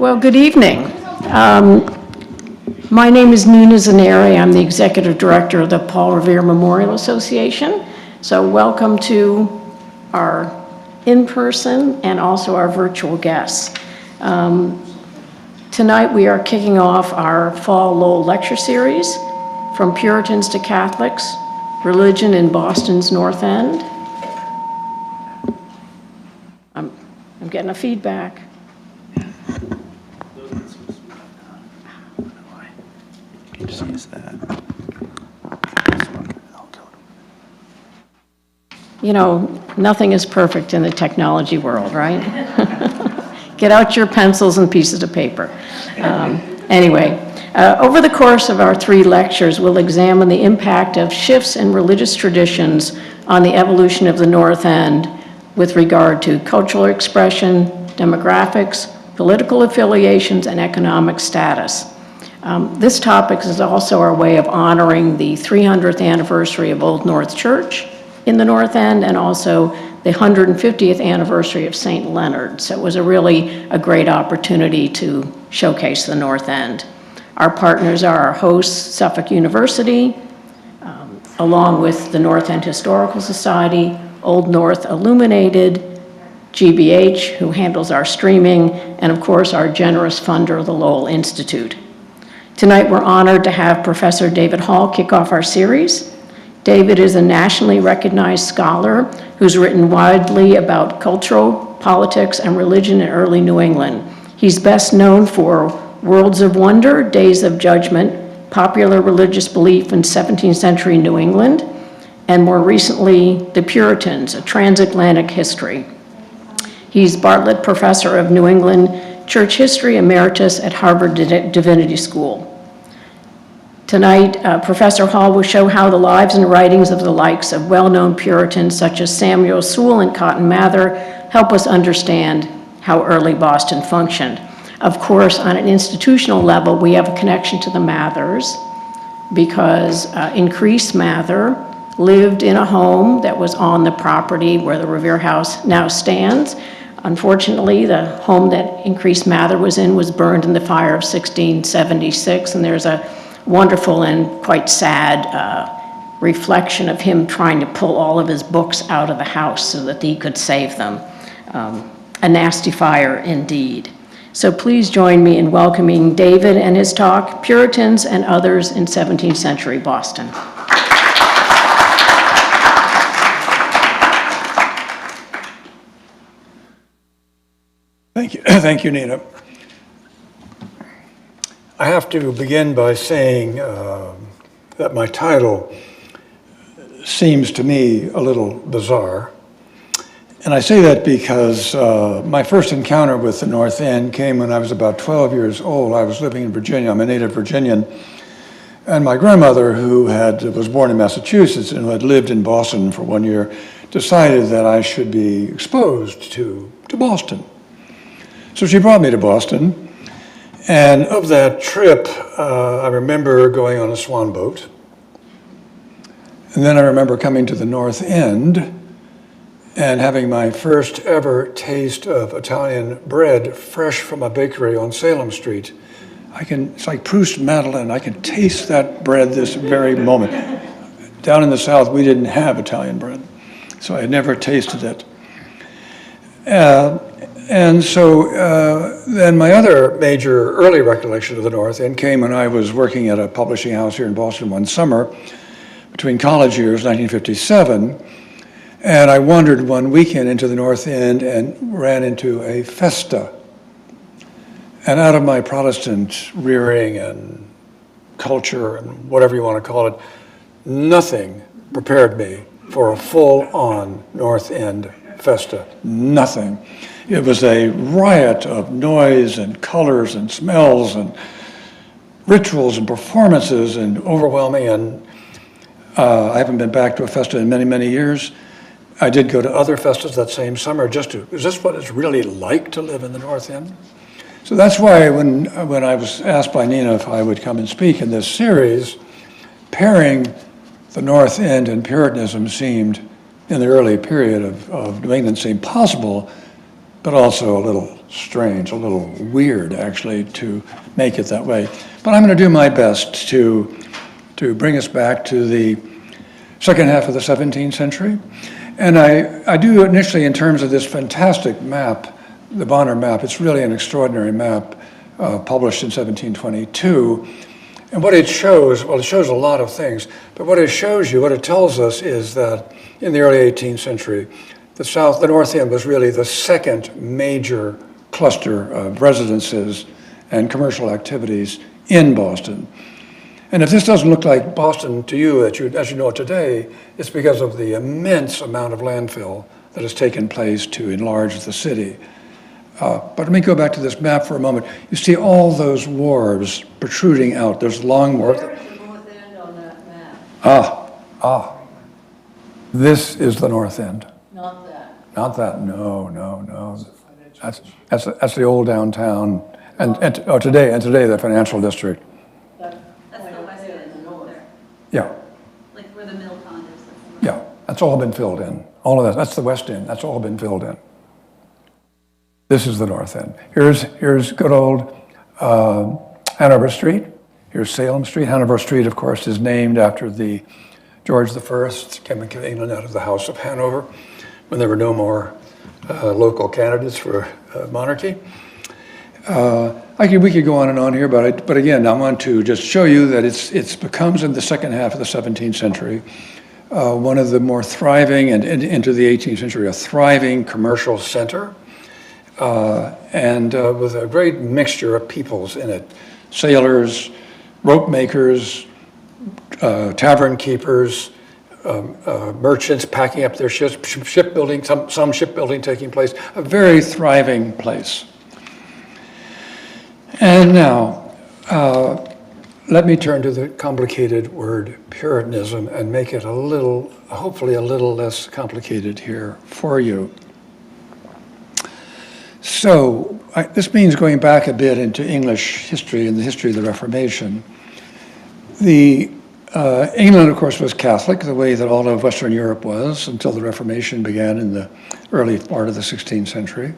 Well, good evening. My name is Nina Zaneri. I'm the Executive Director of the Paul Revere Memorial Association. So welcome to our in-person and also our virtual guests. Tonight we are kicking off our Fall Lowell Lecture Series, From Puritans to Catholics, Religion in Boston's North End. I'm getting a feedback. You know, nothing is perfect in the technology world, right? Get out your pencils and pieces of paper. Anyway, over the course of our 3 lectures, we'll examine the impact of shifts in religious traditions on the evolution of the North End with regard to cultural expression, demographics, political affiliations, and economic status. This topic is also our way of honoring the 300th anniversary of Old North Church in the North End and also the 150th anniversary of St. Leonard. So it was a great opportunity to showcase the North End. Our partners are our hosts, Suffolk University, along with the North End Historical Society, Old North Illuminated, GBH, who handles our streaming, and of course our generous funder, the Lowell Institute. Tonight we're honored to have Professor David Hall kick off our series. David is a nationally recognized scholar who's written widely about cultural, politics, and religion in early New England. He's best known for Worlds of Wonder, Days of Judgment, Popular Religious Belief in 17th Century New England, and more recently, The Puritans, A Transatlantic History. He's Bartlett Professor of New England Church History Emeritus at Harvard Divinity School. Tonight, Professor Hall will show how the lives and writings of the likes of well-known Puritans such as Samuel Sewall and Cotton Mather help us understand how early Boston functioned. Of course, on an institutional level, we have a connection to the Mathers because Increase Mather lived in a home that was on the property where the Revere House now stands. Unfortunately, the home that Increase Mather was in was burned in the fire of 1676, and there's a wonderful and quite sad reflection of him trying to pull all of his books out of the house so that he could save them. A nasty fire indeed. So please join me in welcoming David and his talk, Puritans and Others in 17th Century Boston. Thank you, Nina. I have to begin by saying that my title seems to me a little bizarre. And I say that because my first encounter with the North End came when I was about 12 years old. I was living in Virginia. I'm a native Virginian. And my grandmother, who was born in Massachusetts and who had lived in Boston for 1 year, decided that I should be exposed to Boston. So she brought me to Boston. And of that trip, I remember going on a swan boat. And then I remember coming to the North End and having my first ever taste of Italian bread fresh from a bakery on Salem Street. It's like Proust Madeleine, I can taste that bread this very moment. Down in the South, we didn't have Italian bread, so I had never tasted it. And so then my other major early recollection of the North End came when I was working at a publishing house here in Boston one summer between college years, 1957, and I wandered one weekend into the North End and ran into a festa. And out of my Protestant rearing and culture and whatever you want to call it, nothing prepared me for a full-on North End festa. Nothing. It was a riot of noise and colors and smells and rituals and performances and overwhelming. And I haven't been back to a festa in many, many years. I did go to other festas that same summer is this what it's really like to live in the North End? So that's why when I was asked by Nina if I would come and speak in this series, pairing the North End and Puritanism seemed, in the early period of New England, seemed possible, but also a little strange, a little weird, actually, to make it that way. But I'm going to do my best to bring us back to the second half of the 17th century. And I do initially in terms of this fantastic map, the Bonner map. It's really an extraordinary map published in 1722. And what it shows, well, it shows a lot of things, but what it shows you, what it tells us is that in the early 18th century, the North End was really the second major cluster of residences and commercial activities in Boston. And if this doesn't look like Boston to you, as you know it today, it's because of the immense amount of landfill that has taken place to enlarge the city. But let me go back to this map for a moment. You see all those wharves protruding out. There's long wharf. Where's the North End on that map? This is the North End. Not that. Not that. No. That's the old downtown, and today the financial district. That's the west end there, Yeah. like where the mill pond is. Yeah, that's all been filled in. All of that. That's the West End. That's all been filled in. This is the North End. Here's good old Hanover Street. Here's Salem Street. Hanover Street, of course, is named after the George I came into England out of the House of Hanover when there were no more local candidates for monarchy. We could go on and on here, but again, I want to just show you that it becomes in the second half of the 17th century one of the more thriving, and into the 18th century, a thriving commercial center, and with a great mixture of peoples in it: sailors, rope makers, tavern keepers, merchants packing up their ships, shipbuilding, some shipbuilding taking place, a very thriving place. And now, let me turn to the complicated word Puritanism and make it hopefully a little less complicated here for you. So, this means going back a bit into English history and the history of the Reformation. England, of course, was Catholic, the way that all of Western Europe was until the Reformation began in the early part of the 16th century.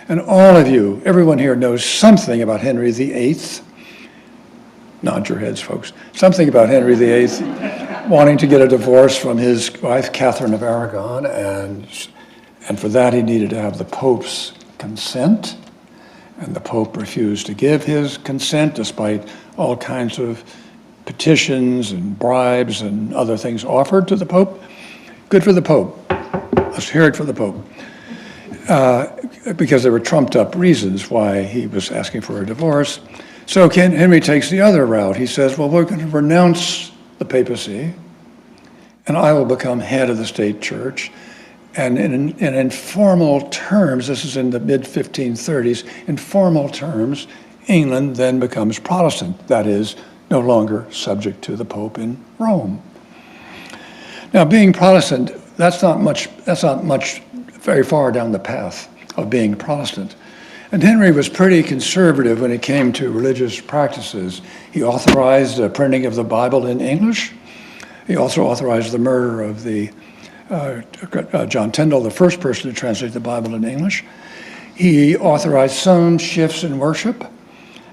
And all of you, everyone here knows something about Henry VIII. Nod your heads, folks. Something about Henry VIII wanting to get a divorce from his wife, Catherine of Aragon, and for that he needed to have the Pope's consent. And the Pope refused to give his consent despite all kinds of petitions and bribes and other things offered to the Pope. Good for the Pope. Let's hear it for the Pope. Because there were trumped up reasons why he was asking for a divorce. So Henry takes the other route. He says, well, we're going to renounce the papacy, and I will become head of the state church. And in informal terms, this is in the mid-1530s, in formal terms, England then becomes Protestant. That is, no longer subject to the Pope in Rome. Now, being Protestant, that's not much very far down the path of being Protestant. And Henry was pretty conservative when it came to religious practices. He authorized the printing of the Bible in English. He also authorized the murder of John Tyndall, the first person to translate the Bible in English. He authorized some shifts in worship,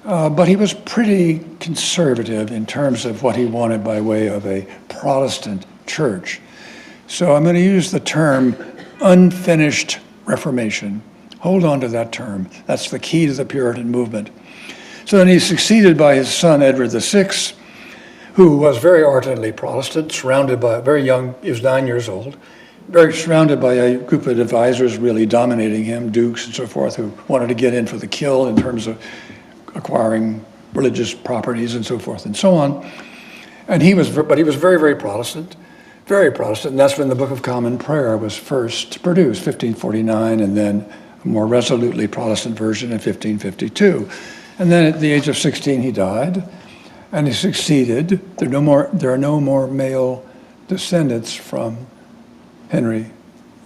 but he was pretty conservative in terms of what he wanted by way of a Protestant church. So I'm going to use the term unfinished Reformation. Hold on to that term. That's the key to the Puritan movement. So then he's succeeded by his son, Edward VI, who was very ardently Protestant, surrounded by, very young, he was 9 years old, very surrounded by a group of advisors really dominating him, dukes and so forth, who wanted to get in for the kill in terms of acquiring religious properties and so forth and so on. And he was very, very Protestant. Very Protestant, and that's when the Book of Common Prayer was first produced, 1549, and then a more resolutely Protestant version in 1552. And then at the age of 16, he died, and he succeeded. There are no more male descendants from Henry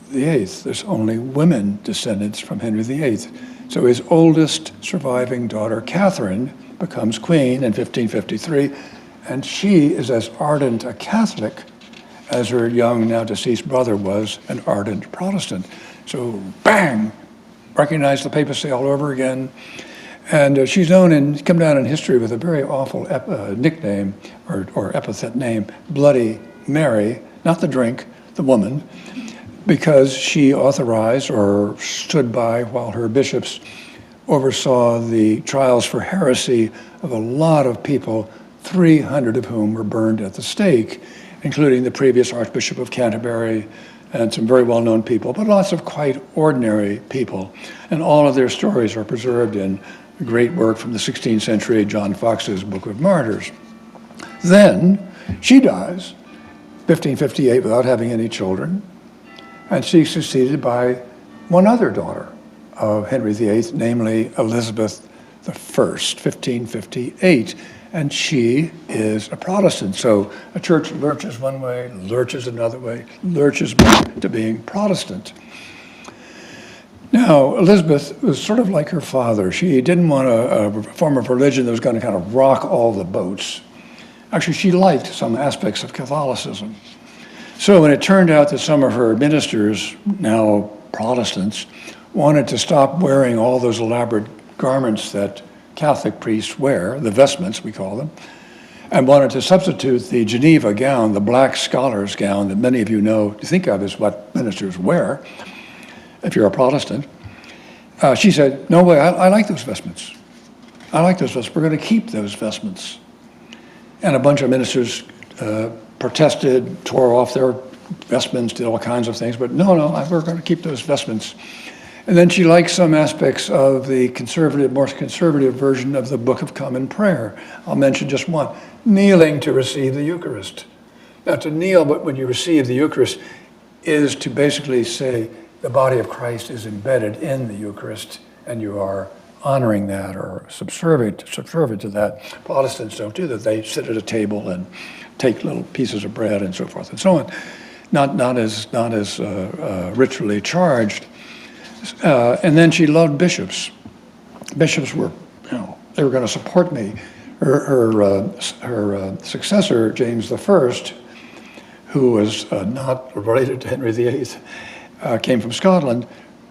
VIII. There's only women descendants from Henry VIII. So his oldest surviving daughter, Catherine, becomes queen in 1553, and she is as ardent a Catholic as her young, now deceased brother was an ardent Protestant. So bang, recognized the papacy all over again. And she's come down in history with a very awful nickname or epithet name, Bloody Mary, not the drink, the woman, because she authorized or stood by while her bishops oversaw the trials for heresy of a lot of people, 300 of whom were burned at the stake, including the previous Archbishop of Canterbury and some very well-known people, but lots of quite ordinary people. And all of their stories are preserved in a great work from the 16th century, John Fox's Book of Martyrs. Then she dies, 1558, without having any children, and she's succeeded by one other daughter of Henry VIII, namely Elizabeth I, 1558, and she is a Protestant. So a church lurches one way, lurches another way, lurches back to being Protestant. Now, Elizabeth was sort of like her father. She didn't want a form of religion that was going to kind of rock all the boats. Actually, she liked some aspects of Catholicism. So when it turned out that some of her ministers, now Protestants, wanted to stop wearing all those elaborate garments that Catholic priests wear, the vestments we call them, and wanted to substitute the Geneva gown, the black scholar's gown that many of you think of as what ministers wear, if you're a Protestant, she said, no way, I like those vestments. I like those vestments. We're going to keep those vestments. And a bunch of ministers protested, tore off their vestments, did all kinds of things, but no, we're going to keep those vestments. And then she liked some aspects of the more conservative version of the Book of Common Prayer. I'll mention just one, kneeling to receive the Eucharist. Now, to kneel when you receive the Eucharist is to basically say the body of Christ is embedded in the Eucharist, and you are honoring that or subservient to that. Protestants don't do that. They sit at a table and take little pieces of bread and so forth and so on. Not as ritually charged. And then she loved bishops. Bishops were, they were going to support me. Her successor, James I, who was not related to Henry VIII, came from Scotland.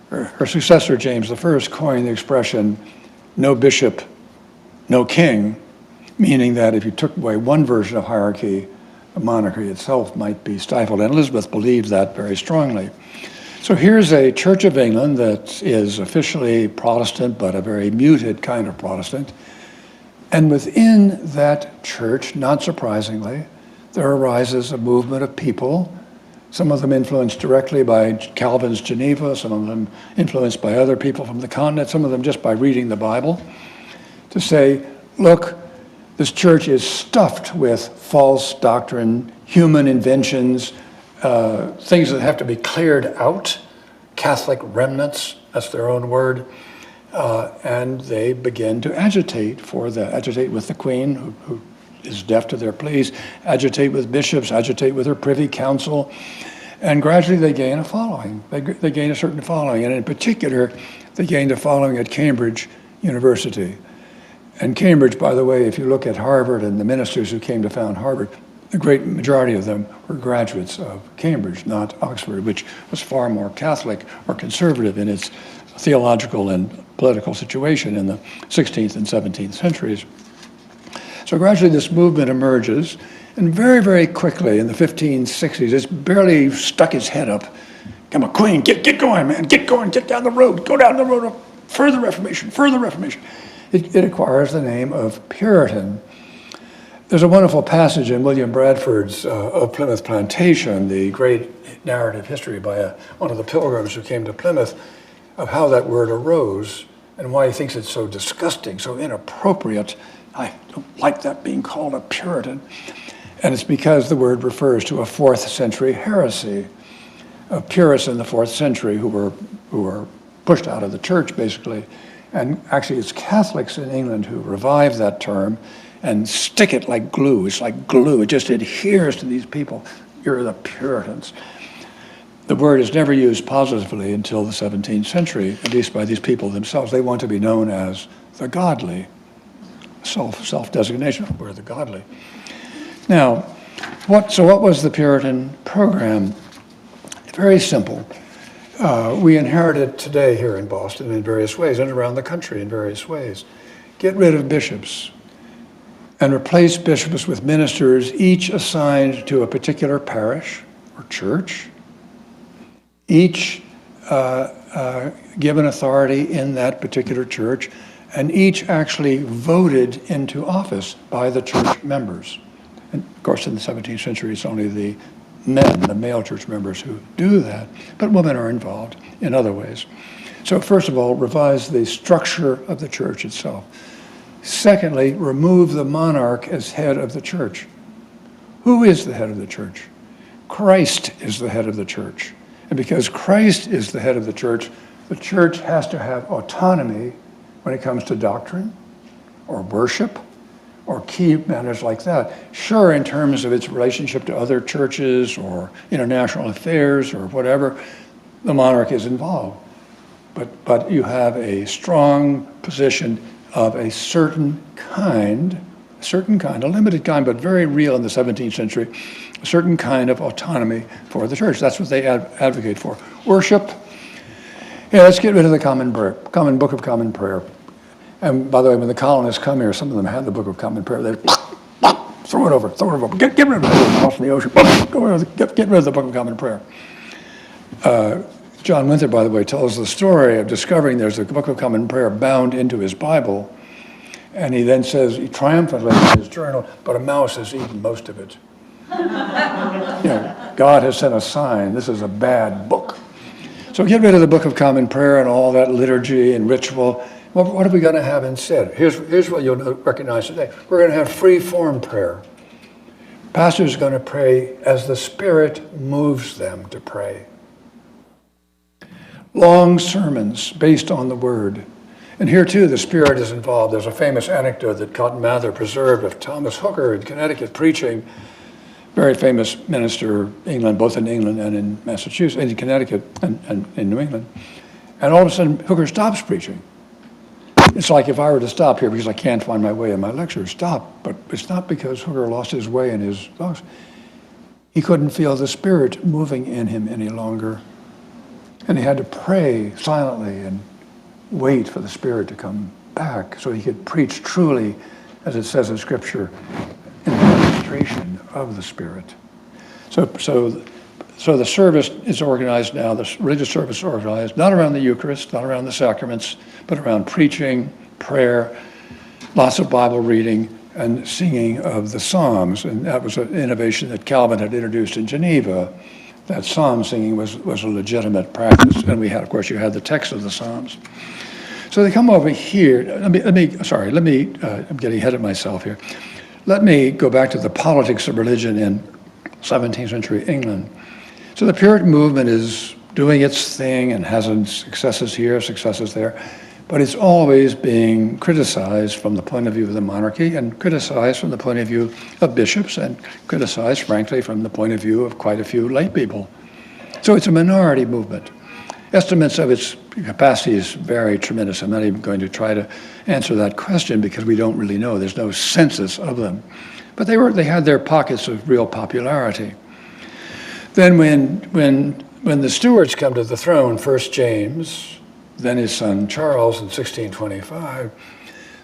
Her successor, James I, coined the expression, no bishop, no king, meaning that if you took away one version of hierarchy, the monarchy itself might be stifled. And Elizabeth believed that very strongly. So here's a Church of England that is officially Protestant, but a very muted kind of Protestant. And within that church, not surprisingly, there arises a movement of people, some of them influenced directly by Calvin's Geneva, some of them influenced by other people from the continent, some of them just by reading the Bible, to say, look, this church is stuffed with false doctrine, human inventions, things that have to be cleared out, Catholic remnants, that's their own word, and they begin to agitate with the Queen, who is deaf to their pleas, agitate with bishops, agitate with her privy council, and gradually they gain a following. They gain a certain following, and in particular, they gained a following at Cambridge University. And Cambridge, by the way, if you look at Harvard and the ministers who came to found Harvard, the great majority of them were graduates of Cambridge, not Oxford, which was far more Catholic or conservative in its theological and political situation in the 16th and 17th centuries. So gradually this movement emerges, and very, very quickly in the 1560s, it's barely stuck its head up. Come on, Queen, get going, man, get going, get down the road, go down the road of further Reformation, further Reformation. It acquires the name of Puritan. There's a wonderful passage in William Bradford's Of Plymouth Plantation, the great narrative history by one of the pilgrims who came to Plymouth, of how that word arose and why he thinks it's so disgusting, so inappropriate. I don't like that being called a Puritan. And it's because the word refers to a 4th century heresy of Purists in the 4th century who were pushed out of the church, basically. And actually, it's Catholics in England who revived that term and stick it like glue. It's like glue. It just adheres to these people. You're the Puritans. The word is never used positively until the 17th century, at least by these people themselves. They want to be known as the godly. Self-designation, we're the godly. Now, what was the Puritan program? Very simple. we inherited today here in Boston in various ways and around the country in various ways. Get rid of bishops and replace bishops with ministers, each assigned to a particular parish or church, each given authority in that particular church, and each actually voted into office by the church members. And of course, in the 17th century, it's only the men, the male church members, who do that, but women are involved in other ways. So first of all, revise the structure of the church itself. Secondly, remove the monarch as head of the church. Who is the head of the church? Christ is the head of the church. And because Christ is the head of the church has to have autonomy when it comes to doctrine or worship or key matters like that. Sure, in terms of its relationship to other churches or international affairs or whatever, the monarch is involved. But you have a strong position of a certain kind, a limited kind, but very real in the 17th century, a certain kind of autonomy for the church. That's what they advocate for. Worship, yeah, let's get rid of the Book of Common Prayer. And by the way, when the colonists come here, some of them had the Book of Common Prayer. They throw it over, get rid of it, off in the ocean, get rid of the Book of Common Prayer. John Winthrop, by the way, tells the story of discovering there's a Book of Common Prayer bound into his Bible, and he then says, he triumphantly in his journal, but a mouse has eaten most of it. God has sent a sign, this is a bad book. So get rid of the Book of Common Prayer and all that liturgy and ritual. What are we going to have instead? Here's what you'll recognize today. We're going to have free-form prayer. Pastors are going to pray as the Spirit moves them to pray. Long sermons based on the Word. And here, too, the Spirit is involved. There's a famous anecdote that Cotton Mather preserved of Thomas Hooker in Connecticut preaching, very famous minister, England, both in England and in Massachusetts, in Connecticut and in New England. And all of a sudden, Hooker stops preaching. It's like if I were to stop here because I can't find my way in my lecture, stop. But it's not because Hooker lost his way in his thoughts. He couldn't feel the Spirit moving in him any longer. And he had to pray silently and wait for the Spirit to come back so he could preach truly, as it says in Scripture, in the demonstration of the Spirit. So the service is organized now, the religious service is organized, not around the Eucharist, not around the sacraments, but around preaching, prayer, lots of Bible reading, and singing of the Psalms. And that was an innovation that Calvin had introduced in Geneva. That psalm singing was a legitimate practice. And we had, of course, you had the text of the Psalms. So they come over here. I'm getting ahead of myself here. Let me go back to the politics of religion in 17th century England. So the Puritan movement is doing its thing and has successes here, successes there, but it's always being criticized from the point of view of the monarchy and criticized from the point of view of bishops and criticized, frankly, from the point of view of quite a few lay people. So it's a minority movement. Estimates of its capacities vary tremendous. I'm not even going to try to answer that question because we don't really know. There's no census of them. But they had their pockets of real popularity. Then when the Stuarts come to the throne, first James, then his son Charles in 1625,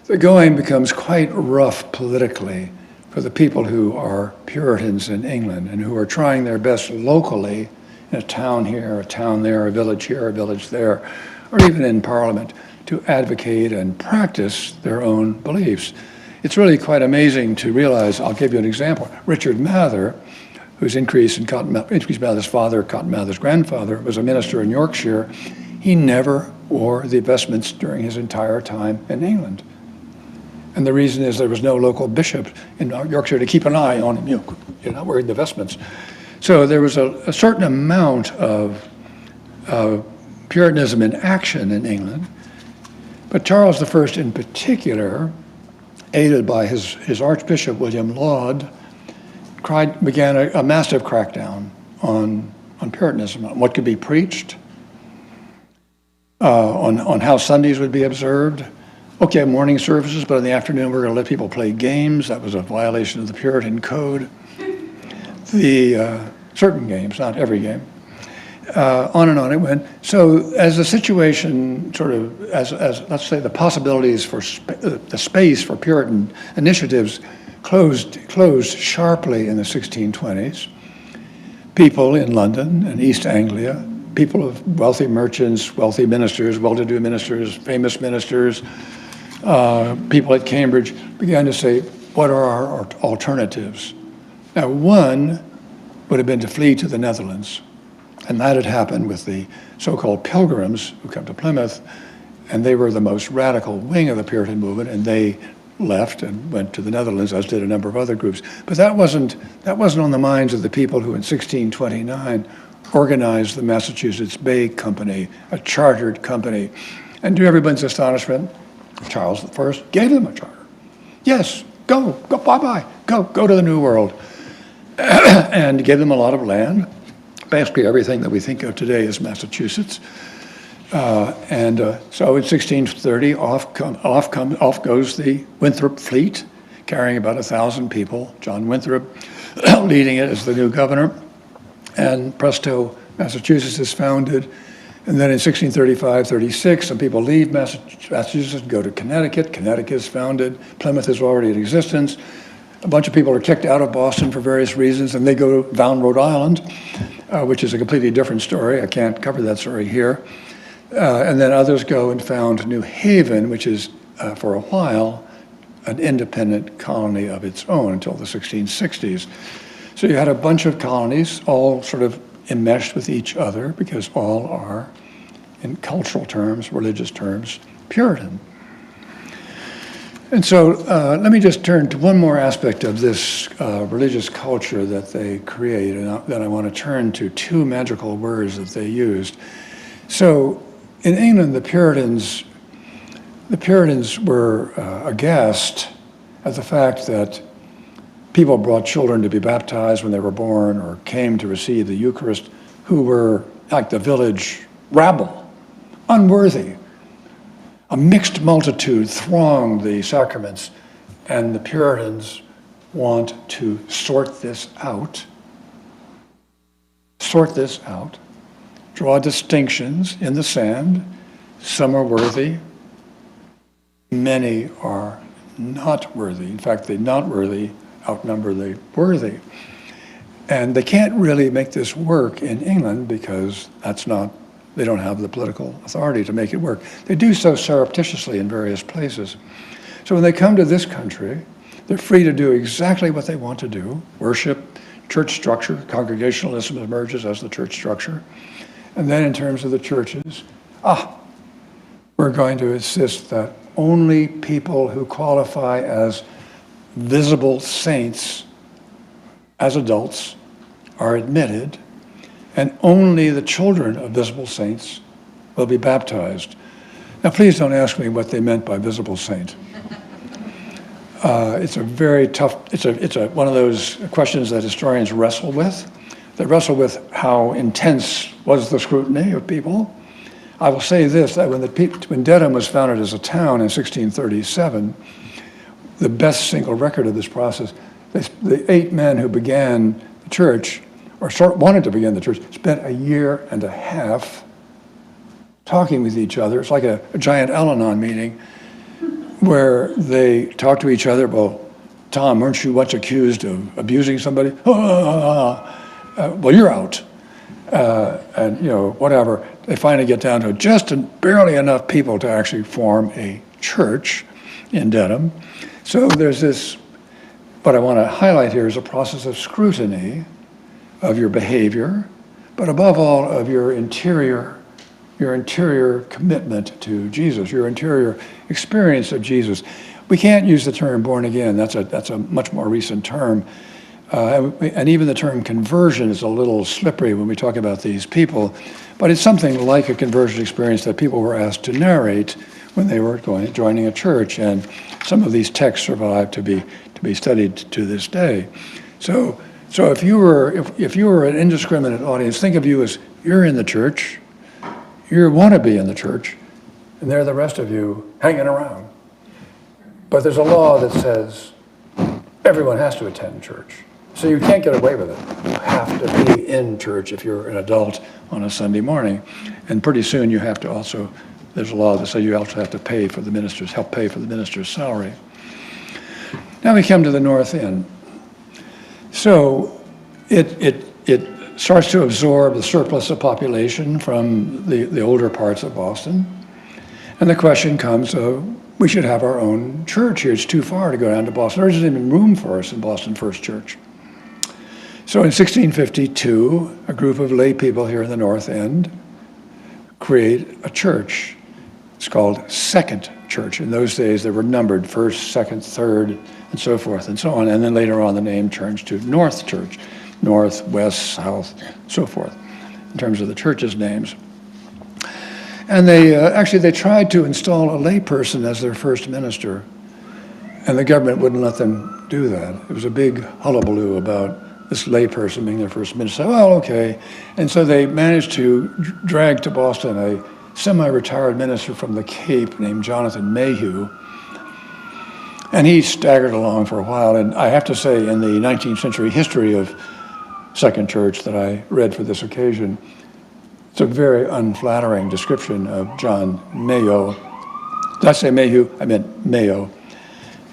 the going becomes quite rough politically for the people who are Puritans in England and who are trying their best locally in a town here, a town there, a village here, a village there, or even in Parliament to advocate and practice their own beliefs. It's really quite amazing to realize, I'll give you an example. Richard Mather, who's Increase Mather's father, Cotton Mather's grandfather, was a minister in Yorkshire. He never wore the vestments during his entire time in England. And the reason is there was no local bishop in Yorkshire to keep an eye on him. You're not wearing the vestments. So there was a certain amount of Puritanism in action in England. But Charles I in particular, aided by his Archbishop William Laud, began a massive crackdown on Puritanism, on what could be preached, on how Sundays would be observed. Okay, morning services, but in the afternoon we're going to let people play games. That was a violation of the Puritan Code. Certain games, not every game. On and on it went. So as the situation sort of, as let's say the possibilities for the space for Puritan initiatives closed sharply in the 1620s, people in London and East Anglia, people of wealthy merchants, wealthy ministers, well-to-do ministers, famous ministers, people at Cambridge began to say, what are our alternatives? Now, one would have been to flee to the Netherlands. And that had happened with the so-called Pilgrims who come to Plymouth, and they were the most radical wing of the Puritan movement, and they left and went to the Netherlands, as did a number of other groups. But that wasn't on the minds of the people who in 1629 organized the Massachusetts Bay Company, a chartered company. And to everyone's astonishment, Charles I gave them a charter. Yes, go, bye-bye, go to the New World. And gave them a lot of land. Basically everything that we think of today as Massachusetts. So in 1630, off goes the Winthrop fleet, carrying about 1,000 people. John Winthrop leading it as the new governor. And presto, Massachusetts is founded. And then in 1635-36, some people leave Massachusetts, go to Connecticut. Connecticut is founded. Plymouth is already in existence. A bunch of people are kicked out of Boston for various reasons, and they go to found Rhode Island, which is a completely different story. I can't cover that story here. And then others go and found New Haven, which is, for a while, an independent colony of its own until the 1660s. So you had a bunch of colonies, all sort of enmeshed with each other, because all are, in cultural terms, religious terms, Puritan. And so let me just turn to one more aspect of this religious culture that they create, and then I want to turn to two magical words that they used. So in England, the Puritans were aghast at the fact that people brought children to be baptized when they were born or came to receive the Eucharist who were like the village rabble, unworthy. A mixed multitude thronged the sacraments, and the Puritans want to sort this out, draw distinctions in the sand. Some are worthy, many are not worthy. In fact, the not worthy outnumber the worthy. And they can't really make this work in England because they don't have the political authority to make it work. They do so surreptitiously in various places. So when they come to this country, they're free to do exactly what they want to do, worship, church structure, congregationalism emerges as the church structure. And then in terms of the churches, we're going to insist that only people who qualify as visible saints as adults are admitted, and only the children of visible saints will be baptized. Now, please don't ask me what they meant by visible saint. It's a very tough, it's one of those questions that historians wrestle with. They wrestle with how intense was the scrutiny of people. I will say this, that when Dedham was founded as a town in 1637, the best single record of this process, the 8 men who began the church, wanted to begin the church, spent a year and a half talking with each other. It's like a giant Al-Anon meeting where they talk to each other. Well, Tom, weren't you once accused of abusing somebody? Well, you're out. And whatever. They finally get down to just barely enough people to actually form a church in Dedham. So there's this, what I want to highlight here is a process of scrutiny of your behavior, but above all of your interior commitment to Jesus, your interior experience of Jesus. We can't use the term born again. That's a much more recent term. And even the term conversion is a little slippery when we talk about these people, but it's something like a conversion experience that people were asked to narrate when they were joining a church, and some of these texts survive to be studied to this day. So if you were an indiscriminate audience, think of you as you're in the church, you want to be in the church, and there are the rest of you hanging around. But there's a law that says everyone has to attend church. So you can't get away with it. You have to be in church if you're an adult on a Sunday morning. And pretty soon you have to also, there's a law that says you also have to pay for the minister's, help pay for the minister's salary. Now we come to the North End. So it starts to absorb the surplus of population from the older parts of Boston. And the question comes of, we should have our own church here. It's too far to go down to Boston. There isn't even room for us in Boston First Church. So in 1652, a group of lay people here in the North End create a church. It's called Second Church. In those days, they were numbered first, second, third, and so forth and so on. And then later on, the name turns to North Church, north, west, south, so forth, in terms of the church's names. And they tried to install a layperson as their first minister, and the government wouldn't let them do that. It was a big hullabaloo about this layperson being their first minister. Well, okay. And so they managed to drag to Boston a semi-retired minister from the Cape named Jonathan Mayhew, and he staggered along for a while. And I have to say, in the 19th century history of Second Church that I read for this occasion, it's a very unflattering description of John Mayo. Did I say Mayhew? I meant Mayo.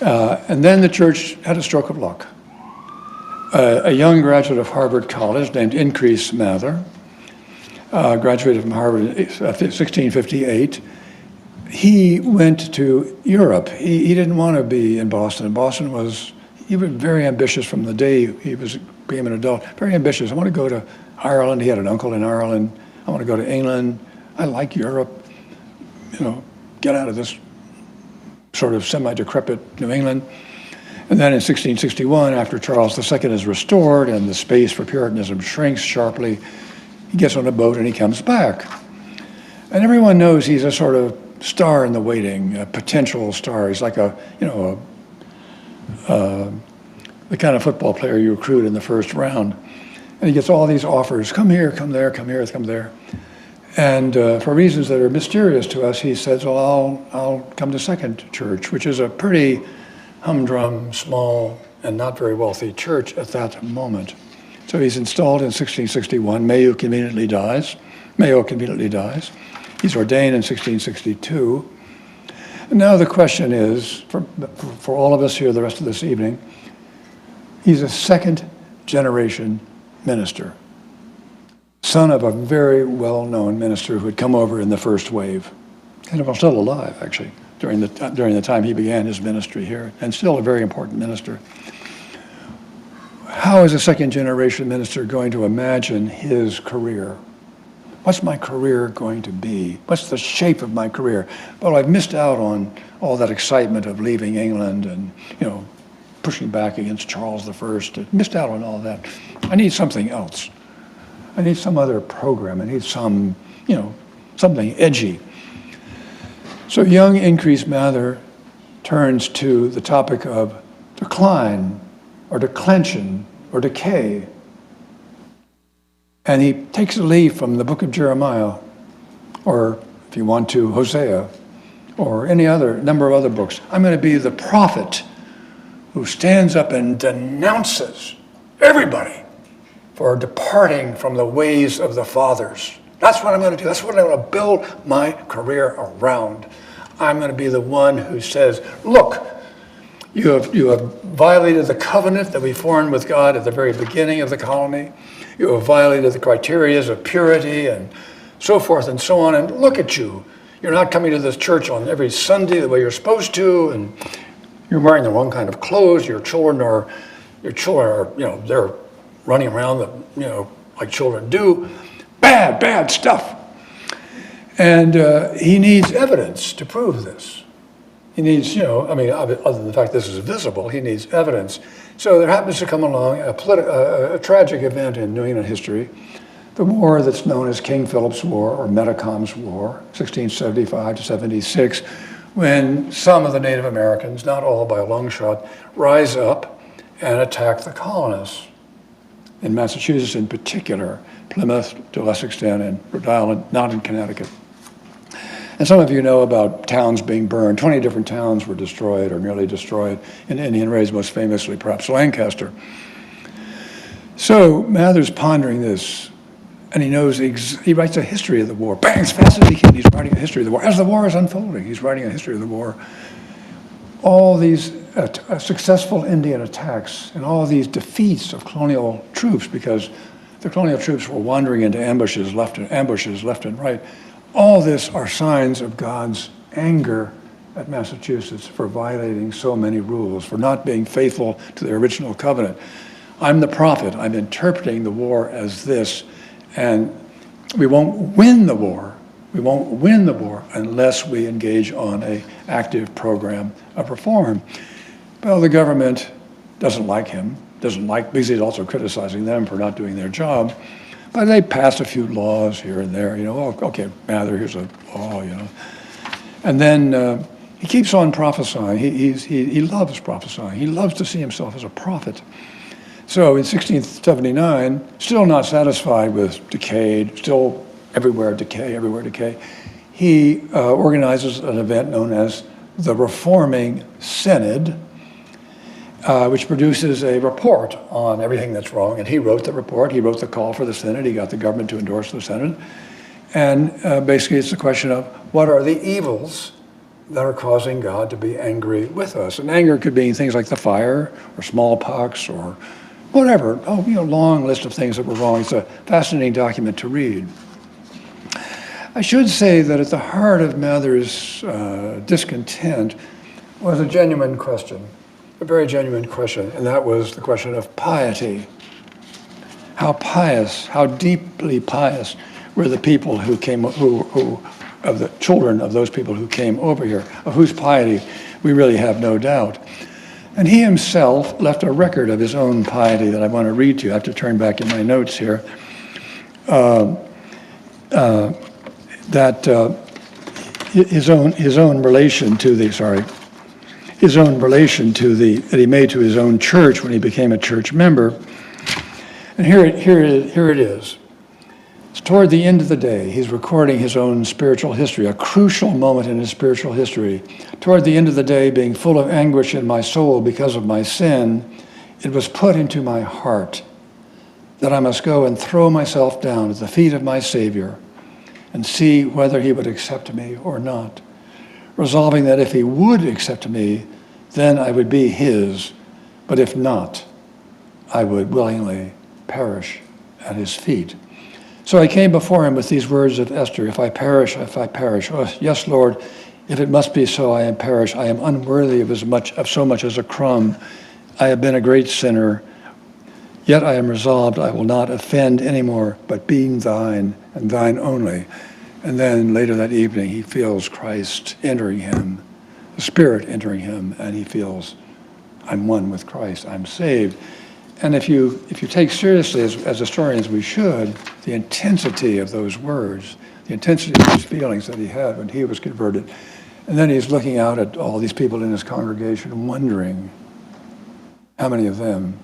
And then the church had a stroke of luck. A young graduate of Harvard College named Increase Mather, graduated from Harvard in 1658. He went to Europe. He didn't want to be in Boston. Boston was, he was very ambitious from the day he became an adult, very ambitious. I want to go to Ireland. He had an uncle in Ireland. I want to go to England. I like Europe. Get out of this sort of semi-decrepit New England. And then in 1661, after Charles II is restored and the space for Puritanism shrinks sharply, he gets on a boat and he comes back. And everyone knows he's a sort of star in the waiting, a potential star. He's like the kind of football player you recruit in the first round. And he gets all these offers, come here, come there, come here, come there. And for reasons that are mysterious to us, he says, well, I'll come to Second Church, which is a pretty humdrum, small, and not very wealthy church at that moment. So he's installed in 1661. Mayo conveniently dies. He's ordained in 1662. And now the question is, for all of us here the rest of this evening, he's a second generation minister, son of a very well-known minister who had come over in the first wave, kind of still alive, actually, during the time he began his ministry here, and still a very important minister. How is a second generation minister going to imagine his career? What's my career going to be? What's the shape of my career? Well, I've missed out on all that excitement of leaving England and, pushing back against Charles I. Missed out on all that. I need something else. I need some other program. I need some, something edgy. So young Increase Mather turns to the topic of decline or declension or decay. And he takes a leaf from the book of Jeremiah, or if you want to, Hosea, or any other number of other books. I'm going to be the prophet who stands up and denounces everybody for departing from the ways of the fathers. That's what I'm going to do. That's what I'm going to build my career around. I'm going to be the one who says, look, you have violated the covenant that we formed with God at the very beginning of the colony. You have violated the criteria of purity and so forth and so on. And look at you. You're not coming to this church on every Sunday the way you're supposed to. And you're wearing the wrong kind of clothes. Your children are, they're running around, like children do. Bad stuff. And he needs evidence to prove this. He needs, other than the fact this is visible, he needs evidence. So there happens to come along a tragic event in New England history, the war that's known as King Philip's War or Metacom's War, 1675 to 76, when some of the Native Americans, not all by a long shot, rise up and attack the colonists. In Massachusetts in particular, Plymouth to a less extent, and Rhode Island, not in Connecticut. And some of you know about towns being burned. 20 different towns were destroyed or nearly destroyed in Indian raids, most famously perhaps Lancaster. So Mather's pondering this, and he knows, he writes a history of the war. Bang, as fast as he can, he's writing a history of the war. As the war is unfolding, he's writing a history of the war. All these successful Indian attacks and all these defeats of colonial troops, because the colonial troops were wandering into ambushes left and right. All this are signs of God's anger at Massachusetts for violating so many rules, for not being faithful to the original covenant. I'm the prophet. I'm interpreting the war as this, and we won't win the war. We won't win the war unless we engage on an active program of reform. Well, the government doesn't like him, because he's also criticizing them for not doing their job. But they pass a few laws here and there, okay, Mather, here's a law, And then he keeps on prophesying. He loves prophesying. He loves to see himself as a prophet. So in 1679, still not satisfied with decay, still everywhere decay, he organizes an event known as the Reforming Synod, which produces a report on everything that's wrong. And he wrote the report. He wrote the call for the Synod. He got the government to endorse the Synod. And basically, it's the question of what are the evils that are causing God to be angry with us? And anger could be things like the fire or smallpox or whatever. Long list of things that were wrong. It's a fascinating document to read. I should say that at the heart of Mather's discontent was a genuine question, a very genuine question, and that was the question of piety. How pious, how deeply pious were the people who came, who of the children of those people who came over here, of whose piety we really have no doubt. And he himself left a record of his own piety that I want to read to you. I have to turn back in my notes here. His own relation to that he made to his own church when he became a church member. And here it is. It's toward the end of the day. He's recording his own spiritual history, a crucial moment in his spiritual history. Toward the end of the day, being full of anguish in my soul because of my sin, it was put into my heart that I must go and throw myself down at the feet of my Savior and see whether he would accept me or not, resolving that if he would accept me, then I would be his, but if not, I would willingly perish at his feet. So I came before him with these words of Esther, if I perish, oh, yes, Lord, if it must be so, I am perish. I am unworthy of so much as a crumb. I have been a great sinner, yet I am resolved I will not offend anymore, but being thine and thine only. And then later that evening, he feels Christ entering him, the Spirit entering him, and he feels, I'm one with Christ, I'm saved. And if you take seriously, as historians we should, the intensity of those words, the intensity of those feelings that he had when he was converted, and then he's looking out at all these people in his congregation wondering how many of them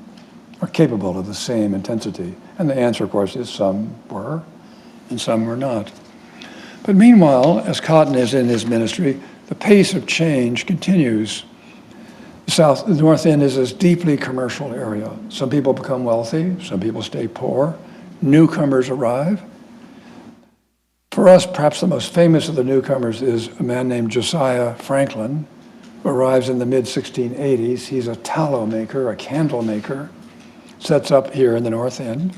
are capable of the same intensity. And the answer, of course, is some were, and some were not. But meanwhile, as Cotton is in his ministry, the pace of change continues. The North End is this deeply commercial area. Some people become wealthy, some people stay poor, newcomers arrive. For us, perhaps the most famous of the newcomers is a man named Josiah Franklin, who arrives in the mid-1680s. He's a tallow maker, a candle maker, sets up here in the North End,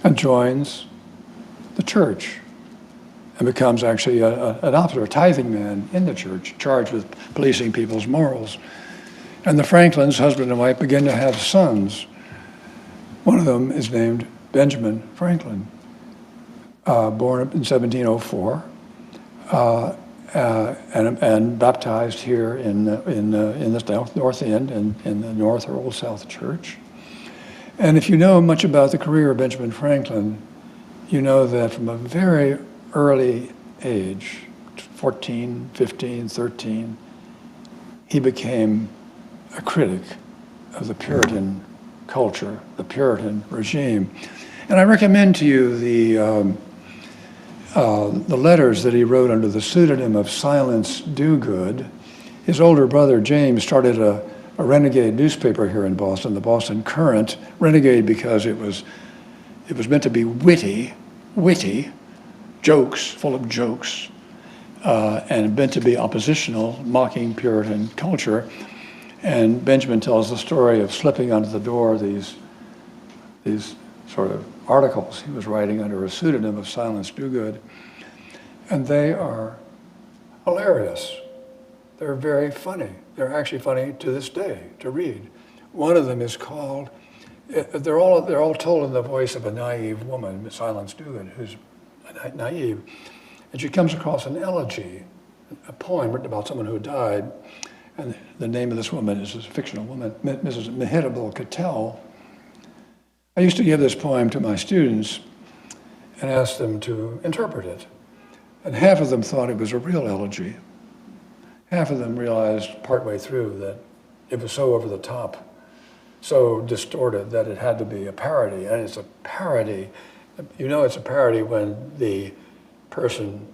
and joins the church, and becomes actually an officer, a tithing man in the church, charged with policing people's morals. And the Franklins, husband and wife, begin to have sons. One of them is named Benjamin Franklin, born in 1704, and baptized here in the North End, in the North or Old South Church. And if you know much about the career of Benjamin Franklin, you know that from a very early age, 14, 15, 13, he became a critic of the Puritan culture, the Puritan regime. And I recommend to you the letters that he wrote under the pseudonym of Silence Dogood. His older brother, James, started a a renegade newspaper here in Boston, the Boston Current, renegade because it was meant to be witty, jokes, full of jokes, and meant to be oppositional, mocking Puritan culture. And Benjamin tells the story of slipping under the door these sort of articles he was writing under a pseudonym of Silence Dogood. And they are hilarious. They're very funny. They're actually funny to this day to read. One of them is called, they're all told in the voice of a naive woman, Silence Dogood, who's naive. And she comes across an elegy, a poem written about someone who died. And the name of this woman is a fictional woman, Mrs. Mehitabel Cattell. I used to give this poem to my students and ask them to interpret it. And half of them thought it was a real elegy. Half of them realized partway through that it was so over the top, so distorted that it had to be a parody. And it's a parody. You know it's a parody when the person,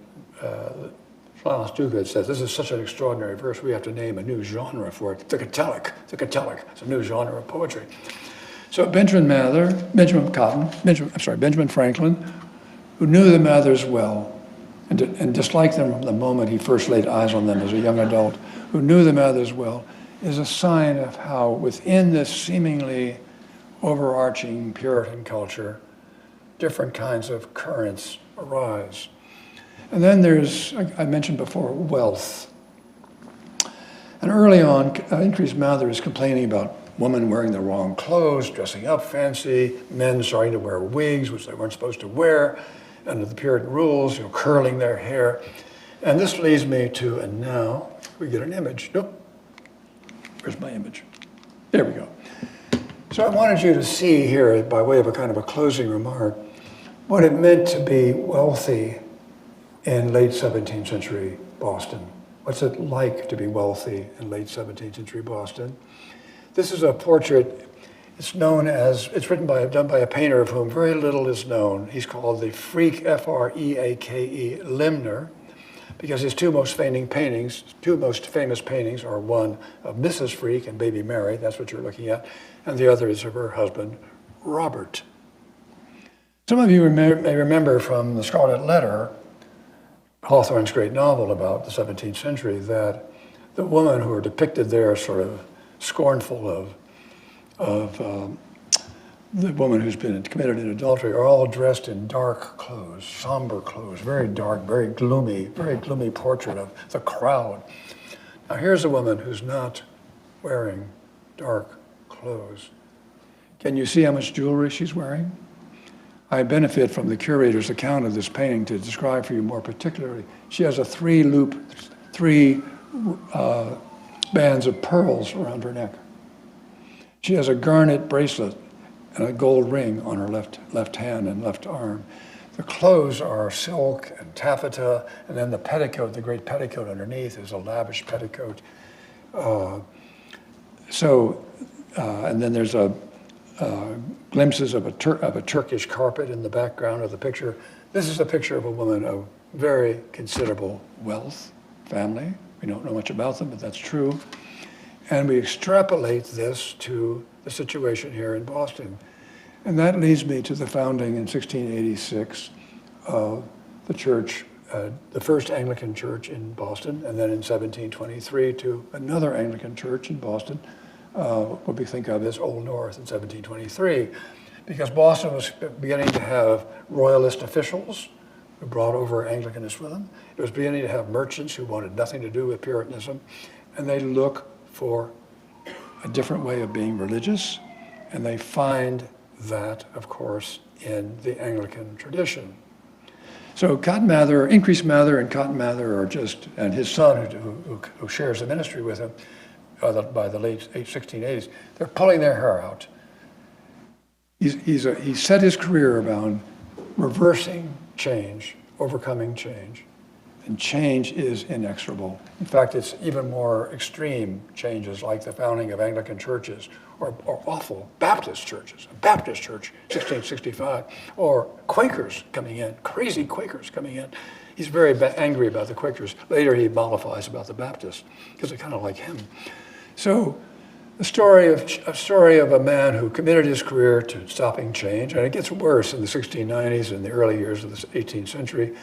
Silence Dogood says, this is such an extraordinary verse, we have to name a new genre for it, the Cattelic. It's a new genre of poetry. So Benjamin Franklin, who knew the Mathers well and disliked them from the moment he first laid eyes on them as a young adult, who knew the Mathers well, is a sign of how within this seemingly overarching Puritan culture, different kinds of currents arise. And then there's, I mentioned before, wealth. And early on, Increase Mather is complaining about women wearing the wrong clothes, dressing up fancy, men starting to wear wigs, which they weren't supposed to wear, under the Puritan rules, curling their hair. And this leads me to, and now we get an image. Nope. Where's my image? There we go. So I wanted you to see here, by way of a kind of a closing remark, what it meant to be wealthy in late 17th century Boston. What's it like to be wealthy in late 17th century Boston? This is a portrait. It's done by a painter of whom very little is known. He's called the Freake, F-R-E-A-K-E, Limner, because his two most famous paintings are one of Mrs. Freake and Baby Mary, that's what you're looking at, and the other is of her husband, Robert. Some of you may remember from the Scarlet Letter, Hawthorne's great novel about the 17th century, that the women who are depicted there sort of scornful of the woman who's been committed in adultery are all dressed in dark clothes, somber clothes, very dark, very gloomy portrait of the crowd. Now here's a woman who's not wearing dark clothes. Can you see how much jewelry she's wearing? I benefit from the curator's account of this painting to describe for you more particularly. She has a three bands of pearls around her neck. She has a garnet bracelet and a gold ring on her left hand and left arm. The clothes are silk and taffeta, and then the petticoat, the great petticoat underneath, is a lavish petticoat. And then there's glimpses of a Turkish carpet in the background of the picture. This is a picture of a woman of very considerable wealth, family. We don't know much about them, but that's true. And we extrapolate this to the situation here in Boston. And that leads me to the founding in 1686 of the church, the first Anglican church in Boston, and then in 1723 to another Anglican church in Boston, what we think of as Old North in 1723, because Boston was beginning to have royalist officials who brought over Anglicanists with them. It was beginning to have merchants who wanted nothing to do with Puritanism, and they look for a different way of being religious, and they find that, of course, in the Anglican tradition. So Cotton Mather, Increase Mather and Cotton Mather are just, and his son who shares the ministry with him by the late 1680s, they're pulling their hair out. He's set his career around reversing change, overcoming change, and change is inexorable. In fact, it's even more extreme changes like the founding of Anglican churches or awful Baptist churches, a Baptist church, 1665, or Quakers coming in, crazy Quakers coming in. He's very angry about the Quakers. Later he mollifies about the Baptists because they're kind of like him. So a story of a man who committed his career to stopping change, and it gets worse in the 1690s and the early years of the 18th century.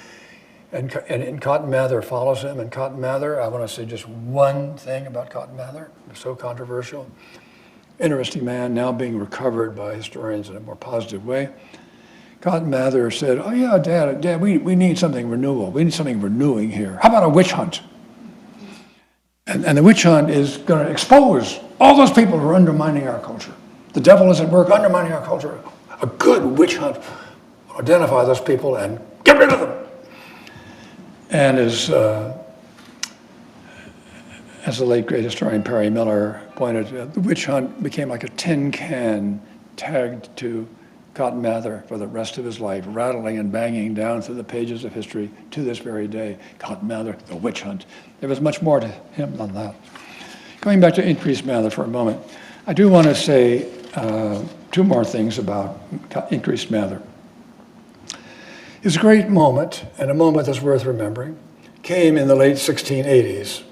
And Cotton Mather follows him. And Cotton Mather, I want to say just one thing about Cotton Mather. It's so controversial. Interesting man, now being recovered by historians in a more positive way. Cotton Mather said, "Oh yeah, Dad, we need something renewal. We need something renewing here. How about a witch hunt?" And the witch hunt is going to expose all those people who are undermining our culture. The devil is at work undermining our culture. A good witch hunt will identify those people and get rid of them. And as the late great historian Perry Miller pointed out, the witch hunt became like a tin can tagged to Cotton Mather for the rest of his life, rattling and banging down through the pages of history to this very day. Cotton Mather, the witch hunt. There was much more to him than that. Going back to Increase Mather for a moment, I do want to say two more things about Increase Mather. His great moment, and a moment that's worth remembering, came in the late 1680s.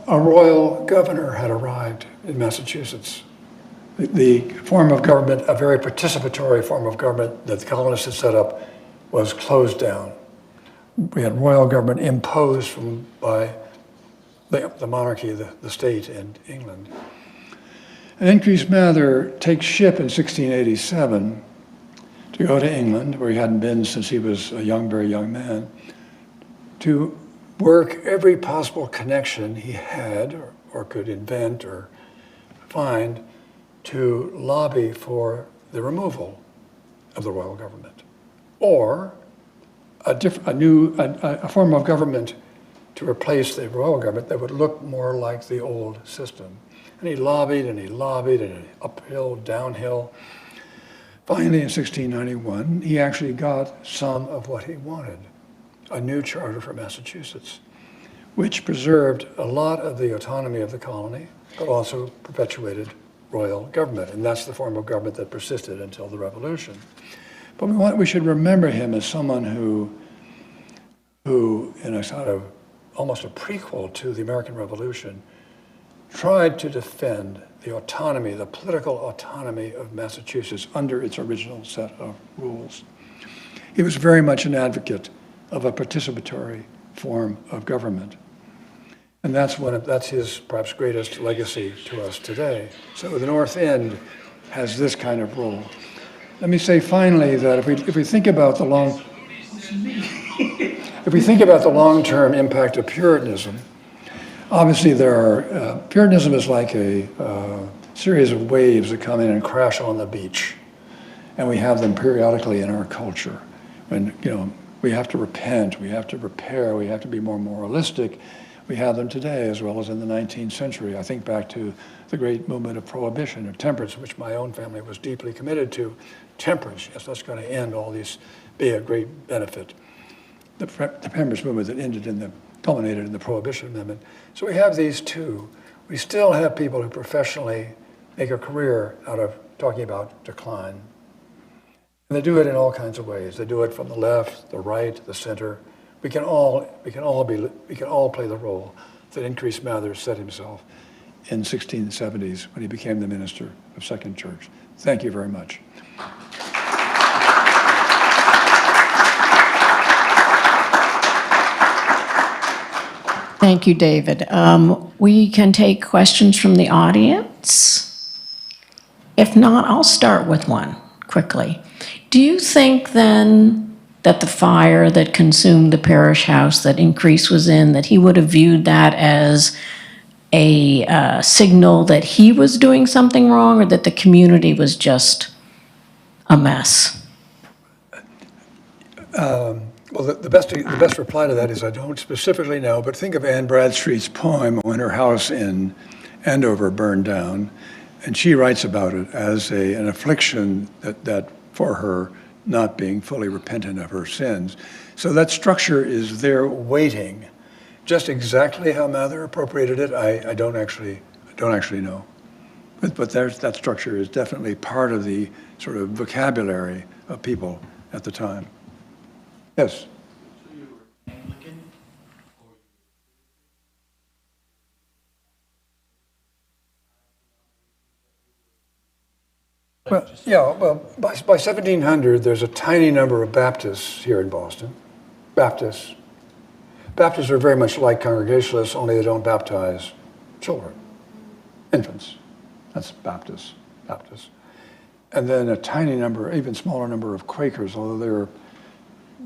A royal governor had arrived in Massachusetts. The form of government, a very participatory form of government that the colonists had set up, was closed down. We had royal government imposed by the monarchy, the state in England. And Increase Mather takes ship in 1687 to go to England, where he hadn't been since he was a very young man, to work every possible connection he had or could invent or find to lobby for the removal of the royal government, or a form of government to replace the royal government that would look more like the old system. And he lobbied and he lobbied, and uphill, downhill. Finally, in 1691, he actually got some of what he wanted, a new charter for Massachusetts, which preserved a lot of the autonomy of the colony, but also perpetuated royal government. And that's the form of government that persisted until the Revolution. But we should remember him as someone who in a sort of almost a prequel to the American Revolution, tried to defend the autonomy, the political autonomy of Massachusetts under its original set of rules. He was very much an advocate of a participatory form of government. And that's his perhaps greatest legacy to us today. So the North End has this kind of role. Let me say finally that if we think about the long-term impact of Puritanism, obviously Puritanism is like a series of waves that come in and crash on the beach. And we have them periodically in our culture. When, we have to repent, we have to repair, we have to be more moralistic. We have them today as well as in the 19th century. I think back to the great movement of prohibition or temperance, which my own family was deeply committed to. Temperance, yes, that's going to end all these, be a great benefit. The temperance movement that culminated in the Prohibition Amendment. So we have these two. We still have people who professionally make a career out of talking about decline. And they do it in all kinds of ways. They do it from the left, the right, the center. We can all play the role that Increase Mather set himself in the 1670s when he became the minister of Second Church. Thank you very much. Thank you, David. We can take questions from the audience. If not, I'll start with one quickly. Do you think then that the fire that consumed the parish house that Increase was in, that he would have viewed that as a signal that he was doing something wrong, or that the community was just a mess? Well, the best reply to that is I don't specifically know, but think of Anne Bradstreet's poem when her house in Andover burned down, and she writes about it as an affliction that for her not being fully repentant of her sins. So that structure is there waiting. Just exactly how Mather appropriated it, I don't actually know. But that structure is definitely part of the sort of vocabulary of people at the time. Yes. So you were Anglican? Well, yeah, well, by 1700, there's a tiny number of Baptists here in Boston. Baptists. Baptists are very much like Congregationalists, only they don't baptize children, infants. That's Baptists. And then a tiny number, even smaller number of Quakers, although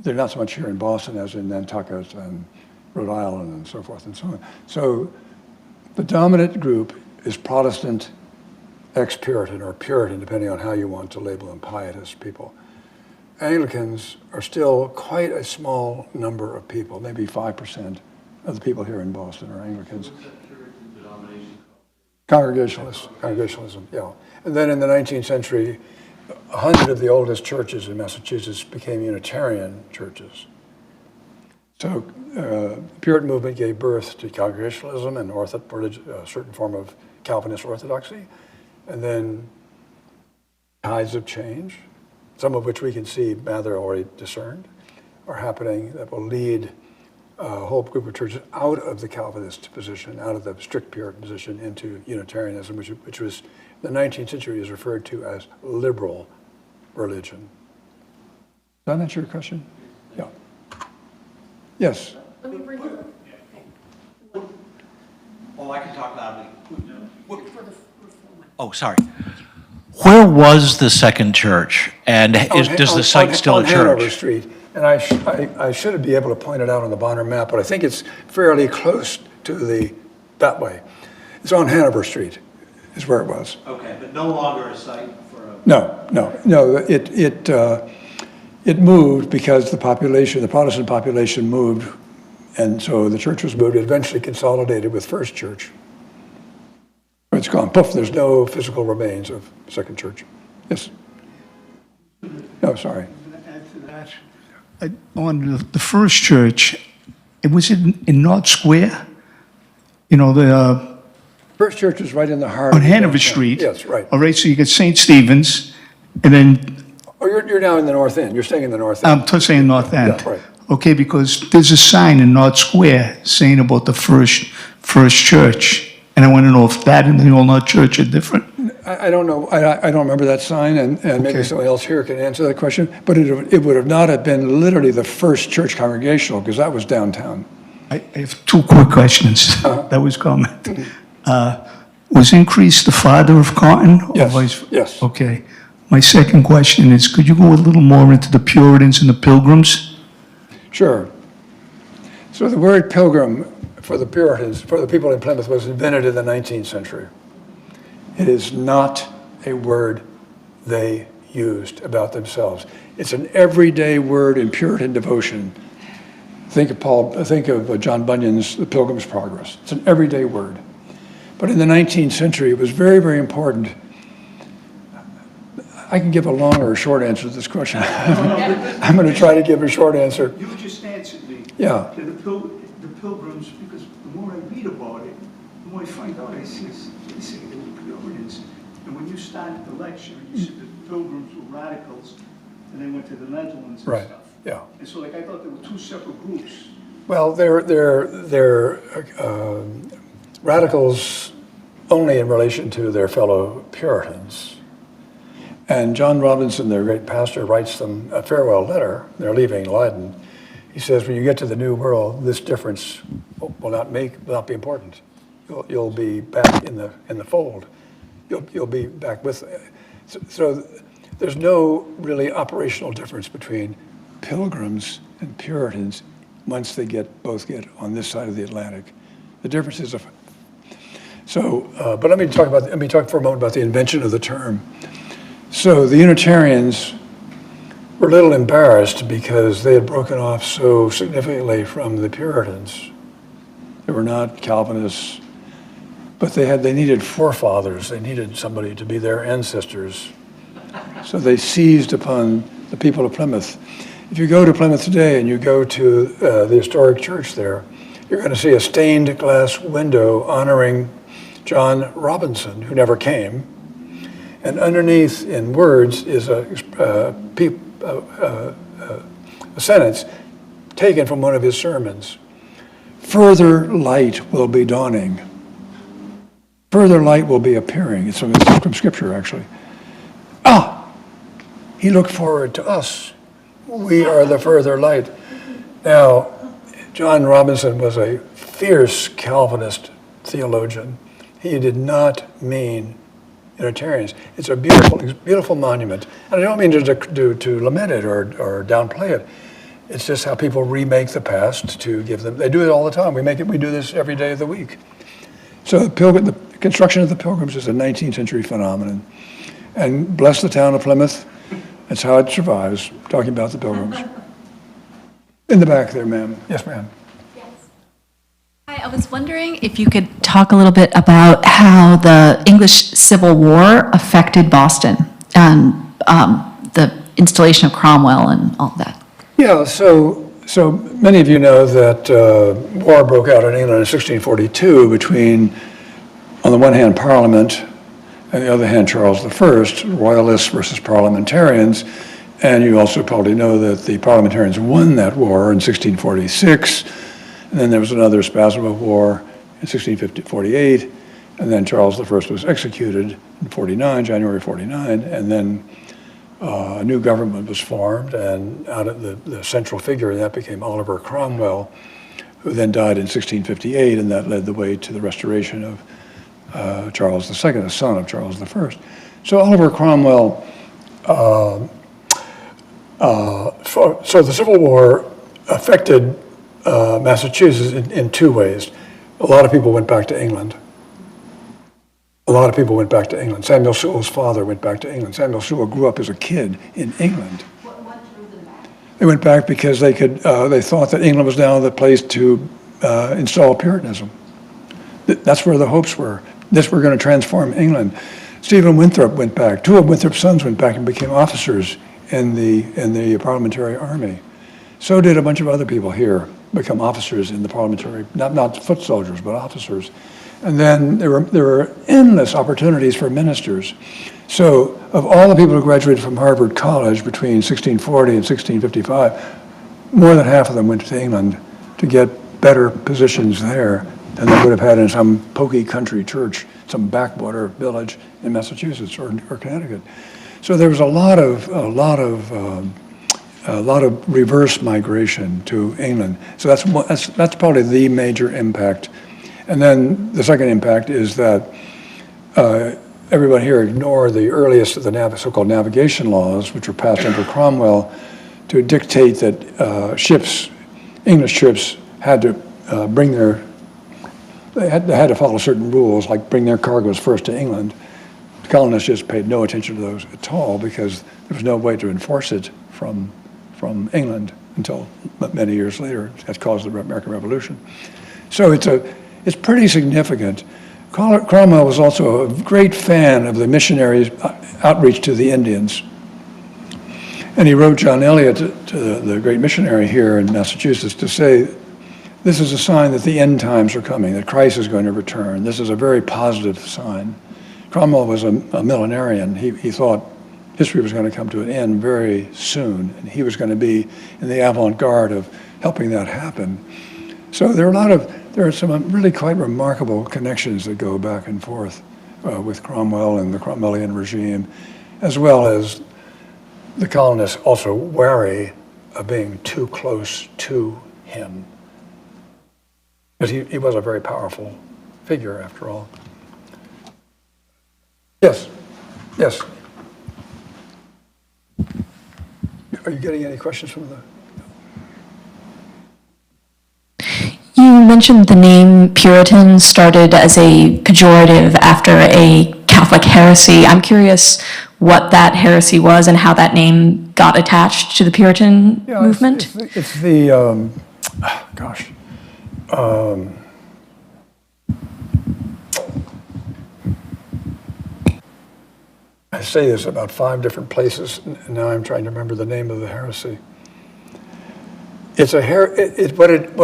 they're not so much here in Boston as in Nantucket and Rhode Island and so forth and so on. So the dominant group is Protestant ex-Puritan or Puritan, depending on how you want to label them, pietist people. Anglicans are still quite a small number of people, maybe 5% of the people here in Boston are Anglicans. What's that Puritan denomination called? Congregationalism, yeah. And then in the 19th century, 100 of the oldest churches in Massachusetts became Unitarian churches. So the Puritan movement gave birth to Congregationalism and a certain form of Calvinist orthodoxy. And then tides of change, some of which we can see now they're already discerned, are happening that will lead a whole group of churches out of the Calvinist position, out of the strict Puritan position into Unitarianism, which was, the 19th century is referred to as liberal religion. Does that answer your question? Yeah. Yes. Oh, I can talk loudly. Oh, sorry. Where was the second church? And does the site still a on Hanover church? Street. And I should be able to point it out on the Bonner map, but I think it's fairly close to that way. It's on Hanover Street is where it was. Okay, but no longer a site for a... No. It moved because the Protestant population moved, and so the church was moved. It eventually consolidated with First Church. It's gone. Poof, there's no physical remains of Second Church. Yes? No, sorry. Add to that. On the First Church, it was in North Square. You know, the First Church is right in the heart on of the Hanover downtown. Street. Yes, right. All right, so you get St. Stephen's, and then Oh, you're now in the North End. You're staying in the North End. I'm saying North End. Yeah, right. Okay, because there's a sign in North Square saying about the First Church, and I want to know if that and the Old North Church are different. I don't know. I don't remember that sign, and maybe Okay. someone else here can answer that question. But it would have not have been literally the first church congregational because that was downtown. I have two quick questions. That was comment. Was Increase the father of Cotton? or Yes, vice- yes. Okay. My second question is, could you go a little more into the Puritans and the Pilgrims? Sure. So the word pilgrim for the Puritans, for the people in Plymouth, was invented in the 19th century. It is not a word they used about themselves. It's an everyday word in Puritan devotion. Think of John Bunyan's The Pilgrim's Progress. It's an everyday word. But in the 19th century, it was very, very important. I can give a long or a short answer to this question. I'm going to try to give a short answer. You just answered me. Yeah. The Pilgrims, because the more I read about it, the more I find out, they say they were Puritans. And when you started the lecture, you said the Pilgrims were radicals, and they went to the Netherlands and Right, stuff. yeah. And so, I thought there were two separate groups. Well, they're radicals only in relation to their fellow Puritans. And John Robinson, their great pastor, writes them a farewell letter. They're leaving Leiden. He says, when you get to the New World, this difference will not be important. You'll be back in the fold. You'll be back with. So there's no really operational difference between Pilgrims and Puritans once they both get on this side of the Atlantic. The difference is but let me talk for a moment about the invention of the term. So the Unitarians were a little embarrassed because they had broken off so significantly from the Puritans. They were not Calvinists, but they needed forefathers. They needed somebody to be their ancestors. So they seized upon the people of Plymouth. If you go to Plymouth today and you go to the historic church there, you're going to see a stained glass window honoring John Robinson, who never came. And underneath, in words, is a sentence taken from one of his sermons. Further light will be dawning. Further light will be appearing. It's from Scripture, actually. he looked forward to us. We are the further light. Now, John Robinson was a fierce Calvinist theologian. He did not mean Unitarians. It's a beautiful monument. And I don't mean to lament it or downplay it. It's just how people remake the past to give them, they do it all the time. We do this every day of the week. So the construction of the Pilgrims is a 19th century phenomenon. And bless the town of Plymouth, that's how it survives, talking about the Pilgrims. In the back there, ma'am. Yes, ma'am. Hi, I was wondering if you could talk a little bit about how the English Civil War affected Boston and the installation of Cromwell and all that. Yeah, so many of you know that war broke out in England in 1642 between, on the one hand, Parliament, and the other hand, Charles I, Royalists versus parliamentarians. And you also probably know that the parliamentarians won that war in 1646. And then there was another spasm of war in 1648. And then Charles I was executed in 49, January 49. And then a new government was formed. And out of the central figure in that became Oliver Cromwell, who then died in 1658. And that led the way to the restoration of Charles II, the son of Charles I. So Oliver Cromwell, so the Civil War affected Massachusetts in two ways. A lot of people went back to England. Samuel Sewall's father went back to England. Samuel Sewall grew up as a kid in England. What drew them back? They went back because they thought that England was now the place to install Puritanism. That's where the hopes were. This were going to transform England. Stephen Winthrop went back. Two of Winthrop's sons went back and became officers in the parliamentary army. So did a bunch of other people here become officers in the parliamentary, not foot soldiers, but officers. And then there were endless opportunities for ministers. So of all the people who graduated from Harvard College between 1640 and 1655, more than half of them went to England to get better positions there than they would have had in some pokey country church, some backwater village in Massachusetts or Connecticut. So there was a lot of reverse migration to England. So that's probably the major impact. And then the second impact is that everyone here ignored the earliest of the so-called navigation laws, which were passed under Cromwell, to dictate that English ships had to they had to follow certain rules, like bring their cargoes first to England. The colonists just paid no attention to those at all because there was no way to enforce it from England until many years later. That caused the American Revolution. So it's pretty significant. Cromwell was also a great fan of the missionaries' outreach to the Indians. And he wrote John Eliot, to the great missionary here in Massachusetts, to say, this is a sign that the end times are coming, that Christ is going to return. This is a very positive sign. Cromwell was a millenarian. He thought history was going to come to an end very soon, and he was going to be in the avant-garde of helping that happen. So there are some really quite remarkable connections that go back and forth with Cromwell and the Cromwellian regime, as well as the colonists also wary of being too close to him. Because he was a very powerful figure, after all. Yes. Are you getting any questions from the... You mentioned the name Puritan started as a pejorative after a Catholic heresy. I'm curious what that heresy was and how that name got attached to the Puritan movement. It's the I say this about 5 different places, and now I'm trying to remember the name of the heresy. It's what it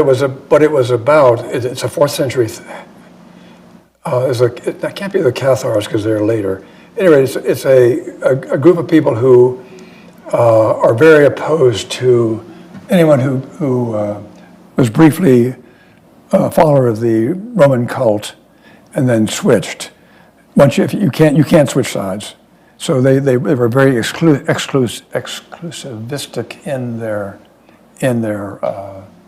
was about. It's a 4th century. That can't be the Cathars because they're later. Anyway, it's a group of people who are very opposed to anyone who was briefly a follower of the Roman cult and then switched. You can't switch sides. So they were very exclusivistic in their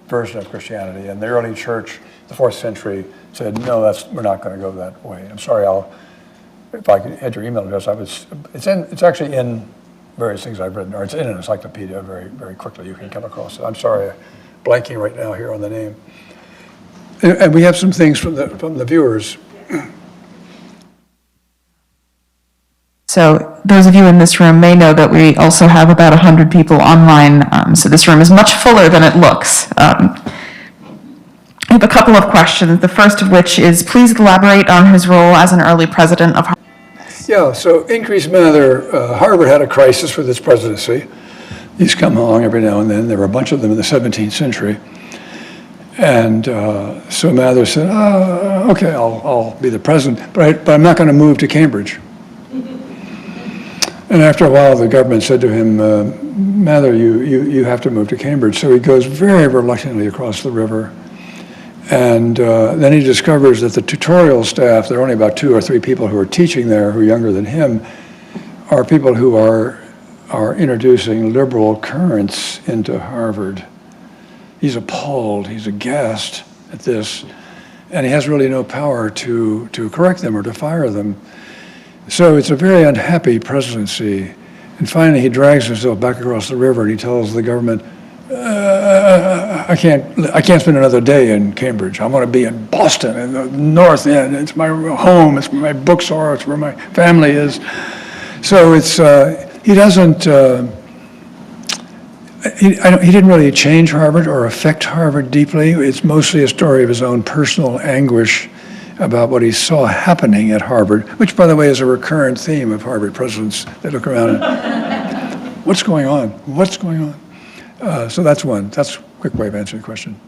version of Christianity. And the early church, the 4th century, said, no, we're not going to go that way. I'm sorry, if I could had your email address, it's actually in various things I've written, or it's in an encyclopedia very, very quickly. You can come across it. I'm sorry, blanking right now here on the name. And we have some things from the viewers. So those of you in this room may know that we also have about 100 people online, so this room is much fuller than it looks. I have a couple of questions, the first of which is, please elaborate on his role as an early president of Harvard. Yeah, so Increase Mather, Harvard had a crisis with its presidency. These come along every now and then. There were a bunch of them in the 17th century. And so Mather said, okay, I'll be the president, but I'm not going to move to Cambridge. And after a while, the government said to him, Mather, you have to move to Cambridge. So he goes very reluctantly across the river. And then he discovers that the tutorial staff, there are only about 2 or 3 people who are teaching there who are younger than him, are people who are introducing liberal currents into Harvard. He's appalled, he's aghast at this, and he has really no power to correct them or to fire them. So it's a very unhappy presidency. And finally, he drags himself back across the river and he tells the government, I can't spend another day in Cambridge. I want to be in Boston, in the North End. It's my home, it's where my books are, it's where my family is. So it's, he doesn't, he didn't really change Harvard or affect Harvard deeply. It's mostly a story of his own personal anguish about what he saw happening at Harvard, which, by the way, is a recurrent theme of Harvard presidents. They look around and, what's going on? What's going on? So that's one. That's a quick way of answering the question.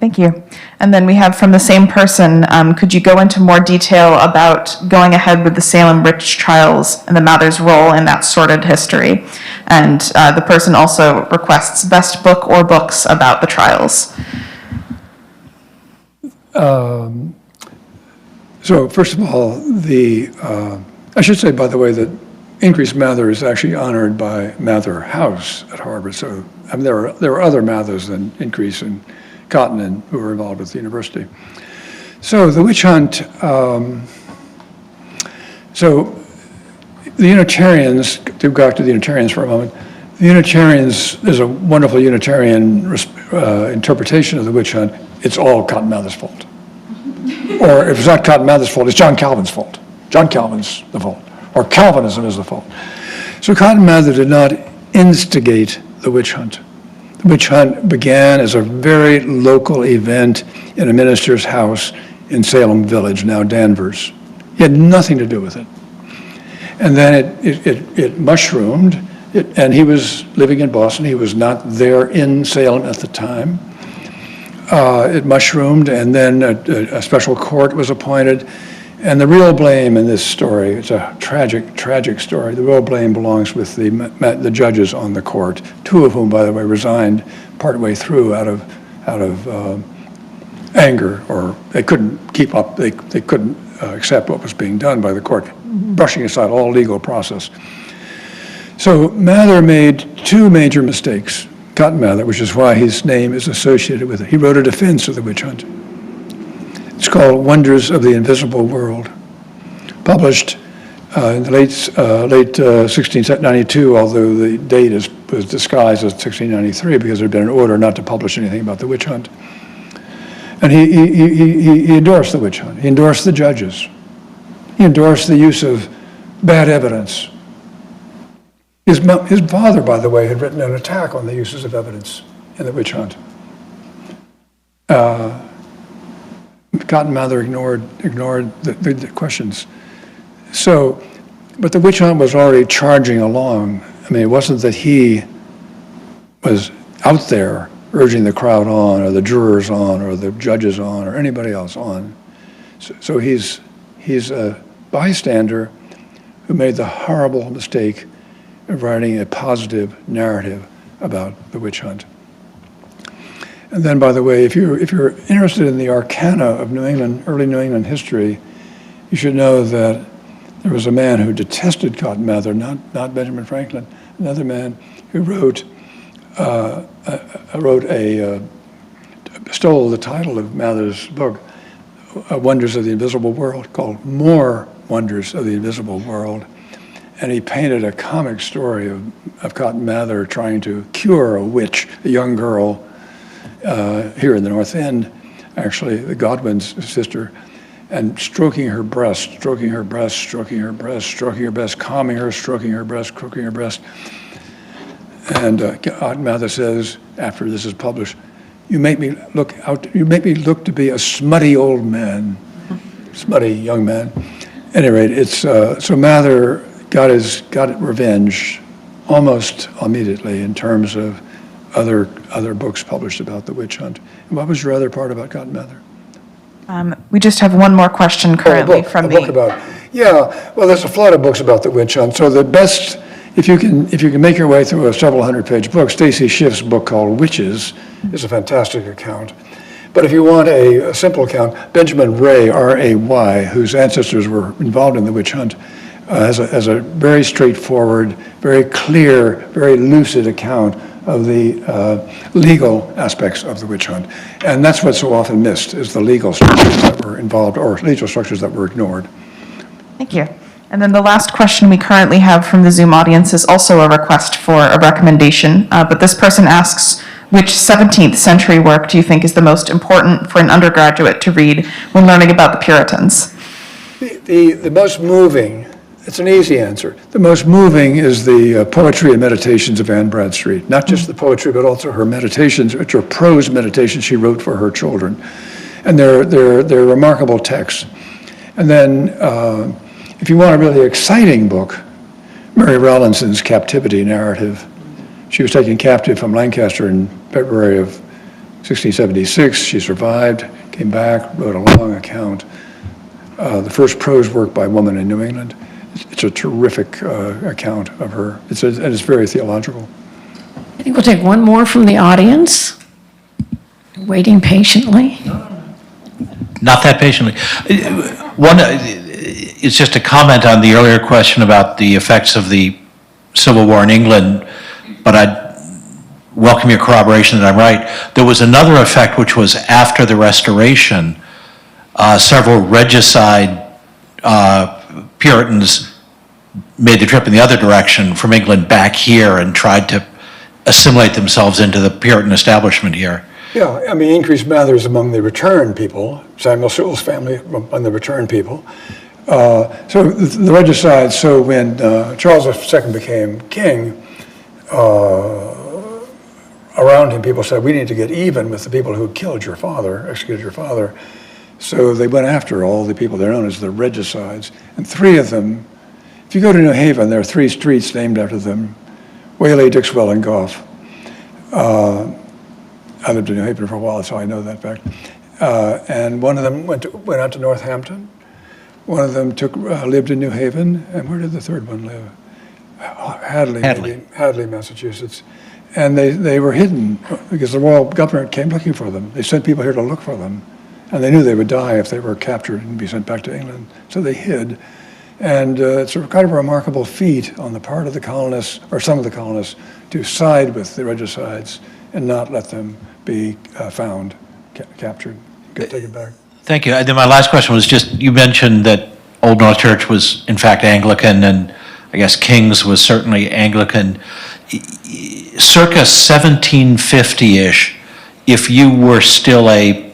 Thank you. And then we have from the same person, could you go into more detail about going ahead with the Salem witch trials and the Mather's role in that sordid history? And the person also requests best book or books about the trials. So first of all, I should say, by the way, that Increase Mather is actually honored by Mather House at Harvard. So I mean, there are other Mathers than Increase and Cotton and who were involved with the university. So the witch hunt, so the Unitarians, to go back to the Unitarians for a moment, the Unitarians, there's a wonderful Unitarian interpretation of the witch hunt. It's all Cotton Mather's fault. Or if it's not Cotton Mather's fault, it's John Calvin's fault. John Calvin's the fault. Or Calvinism is the fault. So Cotton Mather did not instigate the witch hunt. The witch hunt began as a very local event in a minister's house in Salem Village, now Danvers. He had nothing to do with it. And then it mushroomed, and he was living in Boston. He was not there in Salem at the time. It mushroomed, and then a special court was appointed. And the real blame in this story, it's a tragic, tragic story. The real blame belongs with the judges on the court, 2 of whom, by the way, resigned partway through out of anger, or they couldn't keep up. They couldn't accept what was being done by the court, brushing aside all legal process. So Mather made 2 major mistakes. Cotton Mather, which is why his name is associated with it. He wrote a defense of the witch hunt. It's called Wonders of the Invisible World, published in the late 1692, although the date was disguised as 1693 because there had been an order not to publish anything about the witch hunt. And he endorsed the witch hunt. He endorsed the judges. He endorsed the use of bad evidence. His father, by the way, had written an attack on the uses of evidence in the witch hunt. Cotton Mather ignored the questions. So, but the witch hunt was already charging along. I mean, it wasn't that he was out there urging the crowd on, or the jurors on, or the judges on, or anybody else on. So he's a bystander who made the horrible mistake of writing a positive narrative about the witch hunt. And then, by the way, if you're interested in the arcana of New England, early New England history, you should know that There was a man who detested Cotton Mather, not Benjamin Franklin, another man who stole the title of Mather's book, Wonders of the Invisible World, called More Wonders of the Invisible World. And he painted a comic story of Cotton Mather trying to cure a witch, a young girl here in the North End, actually, the Godwin's sister, and stroking her breast, stroking her breast, stroking her breast, stroking her breast, calming her, stroking her breast, stroking her breast. And Cotton Mather says, after this is published, you make me look to be a smutty old man, smutty young man. At any rate, it's so Mather got revenge almost immediately in terms of other books published about the witch hunt. And what was your other part about Cotton Mather? We just have one more question currently a book about, yeah, well, there's a flood of books about the witch hunt. So the best, if you can make your way through a several hundred-page book, Stacy Schiff's book called Witches is a fantastic account. But if you want a simple account, Benjamin Ray, R-A-Y, whose ancestors were involved in the witch hunt, has a very straightforward, very clear, very lucid account of the legal aspects of the witch hunt. And that's what's so often missed, is the legal structures that were involved, or legal structures that were ignored. Thank you. And then the last question we currently have from the Zoom audience is also a request for a recommendation, but this person asks, which 17th century work do you think is the most important for an undergraduate to read when learning about the Puritans? The most moving, it's an easy answer. The most moving is the poetry and meditations of Anne Bradstreet. Not just the poetry, but also her meditations, which are prose meditations she wrote for her children. And they're remarkable texts. And then, if you want a really exciting book, Mary Rowlandson's Captivity narrative. She was taken captive from Lancaster in February of 1676. She survived, came back, wrote a long account. The first prose work by a woman in New England. It's a terrific account of her. And it's very theological. I think we'll take one more from the audience. Waiting patiently. Not that patiently. It's just a comment on the earlier question about the effects of the Civil War in England, but I'd welcome your corroboration that I'm right. There was another effect which was after the Restoration. Several regicide Puritans made the trip in the other direction from England back here and tried to assimilate themselves into the Puritan establishment here. Yeah, I mean, increased Mathers among the return people, Samuel Sewall's family among the return people. So the regicides, so when Charles II became king, around him people said, we need to get even with the people who killed your father, executed your father. So they went after all the people they're known as the regicides. And three of them, if you go to New Haven, there are three streets named after them, Whaley, Dixwell, and Gough. I lived in New Haven for a while, that's how I know that fact. And one of them went out to Northampton. One of them lived in New Haven. And where did the third one live? Hadley, Massachusetts. And they were hidden because the royal government came looking for them. They sent people here to look for them. And they knew they would die if they were captured and be sent back to England. So they hid. And it's a kind of a remarkable feat on the part of the colonists, or some of the colonists, to side with the regicides and not let them be found, captured, get taken back. Thank you. And then my last question was just, you mentioned that Old North Church was in fact Anglican, and I guess King's was certainly Anglican. Circa 1750-ish, if you were still a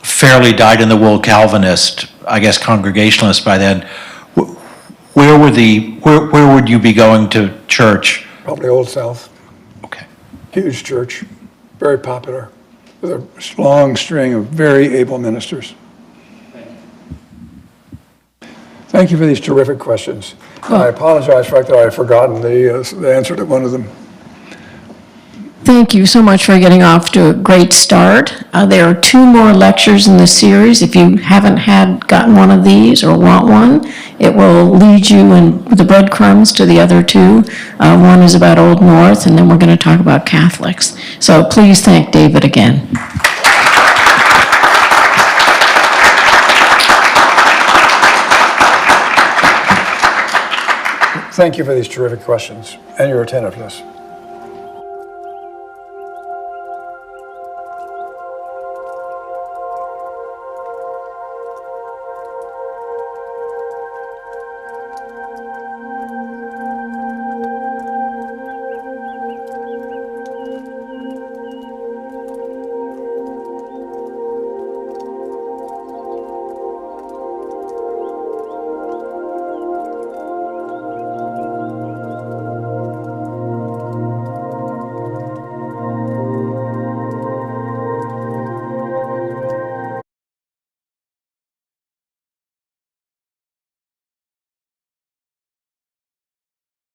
fairly dyed-in-the-wool Calvinist, I guess Congregationalist by then, where would you be going to church? Probably Old South. Okay. Huge church, very popular, with a long string of very able ministers. Thank you for these terrific questions. Cool. I apologize for the fact that I had forgotten the answer to one of them. Thank you so much for getting off to a great start. There are 2 more lectures in the series. If you haven't gotten one of these or want one, it will lead you in the breadcrumbs to the other 2. One is about Old North, and then we're going to talk about Catholics. So please thank David again. Thank you for these terrific questions and your attentiveness.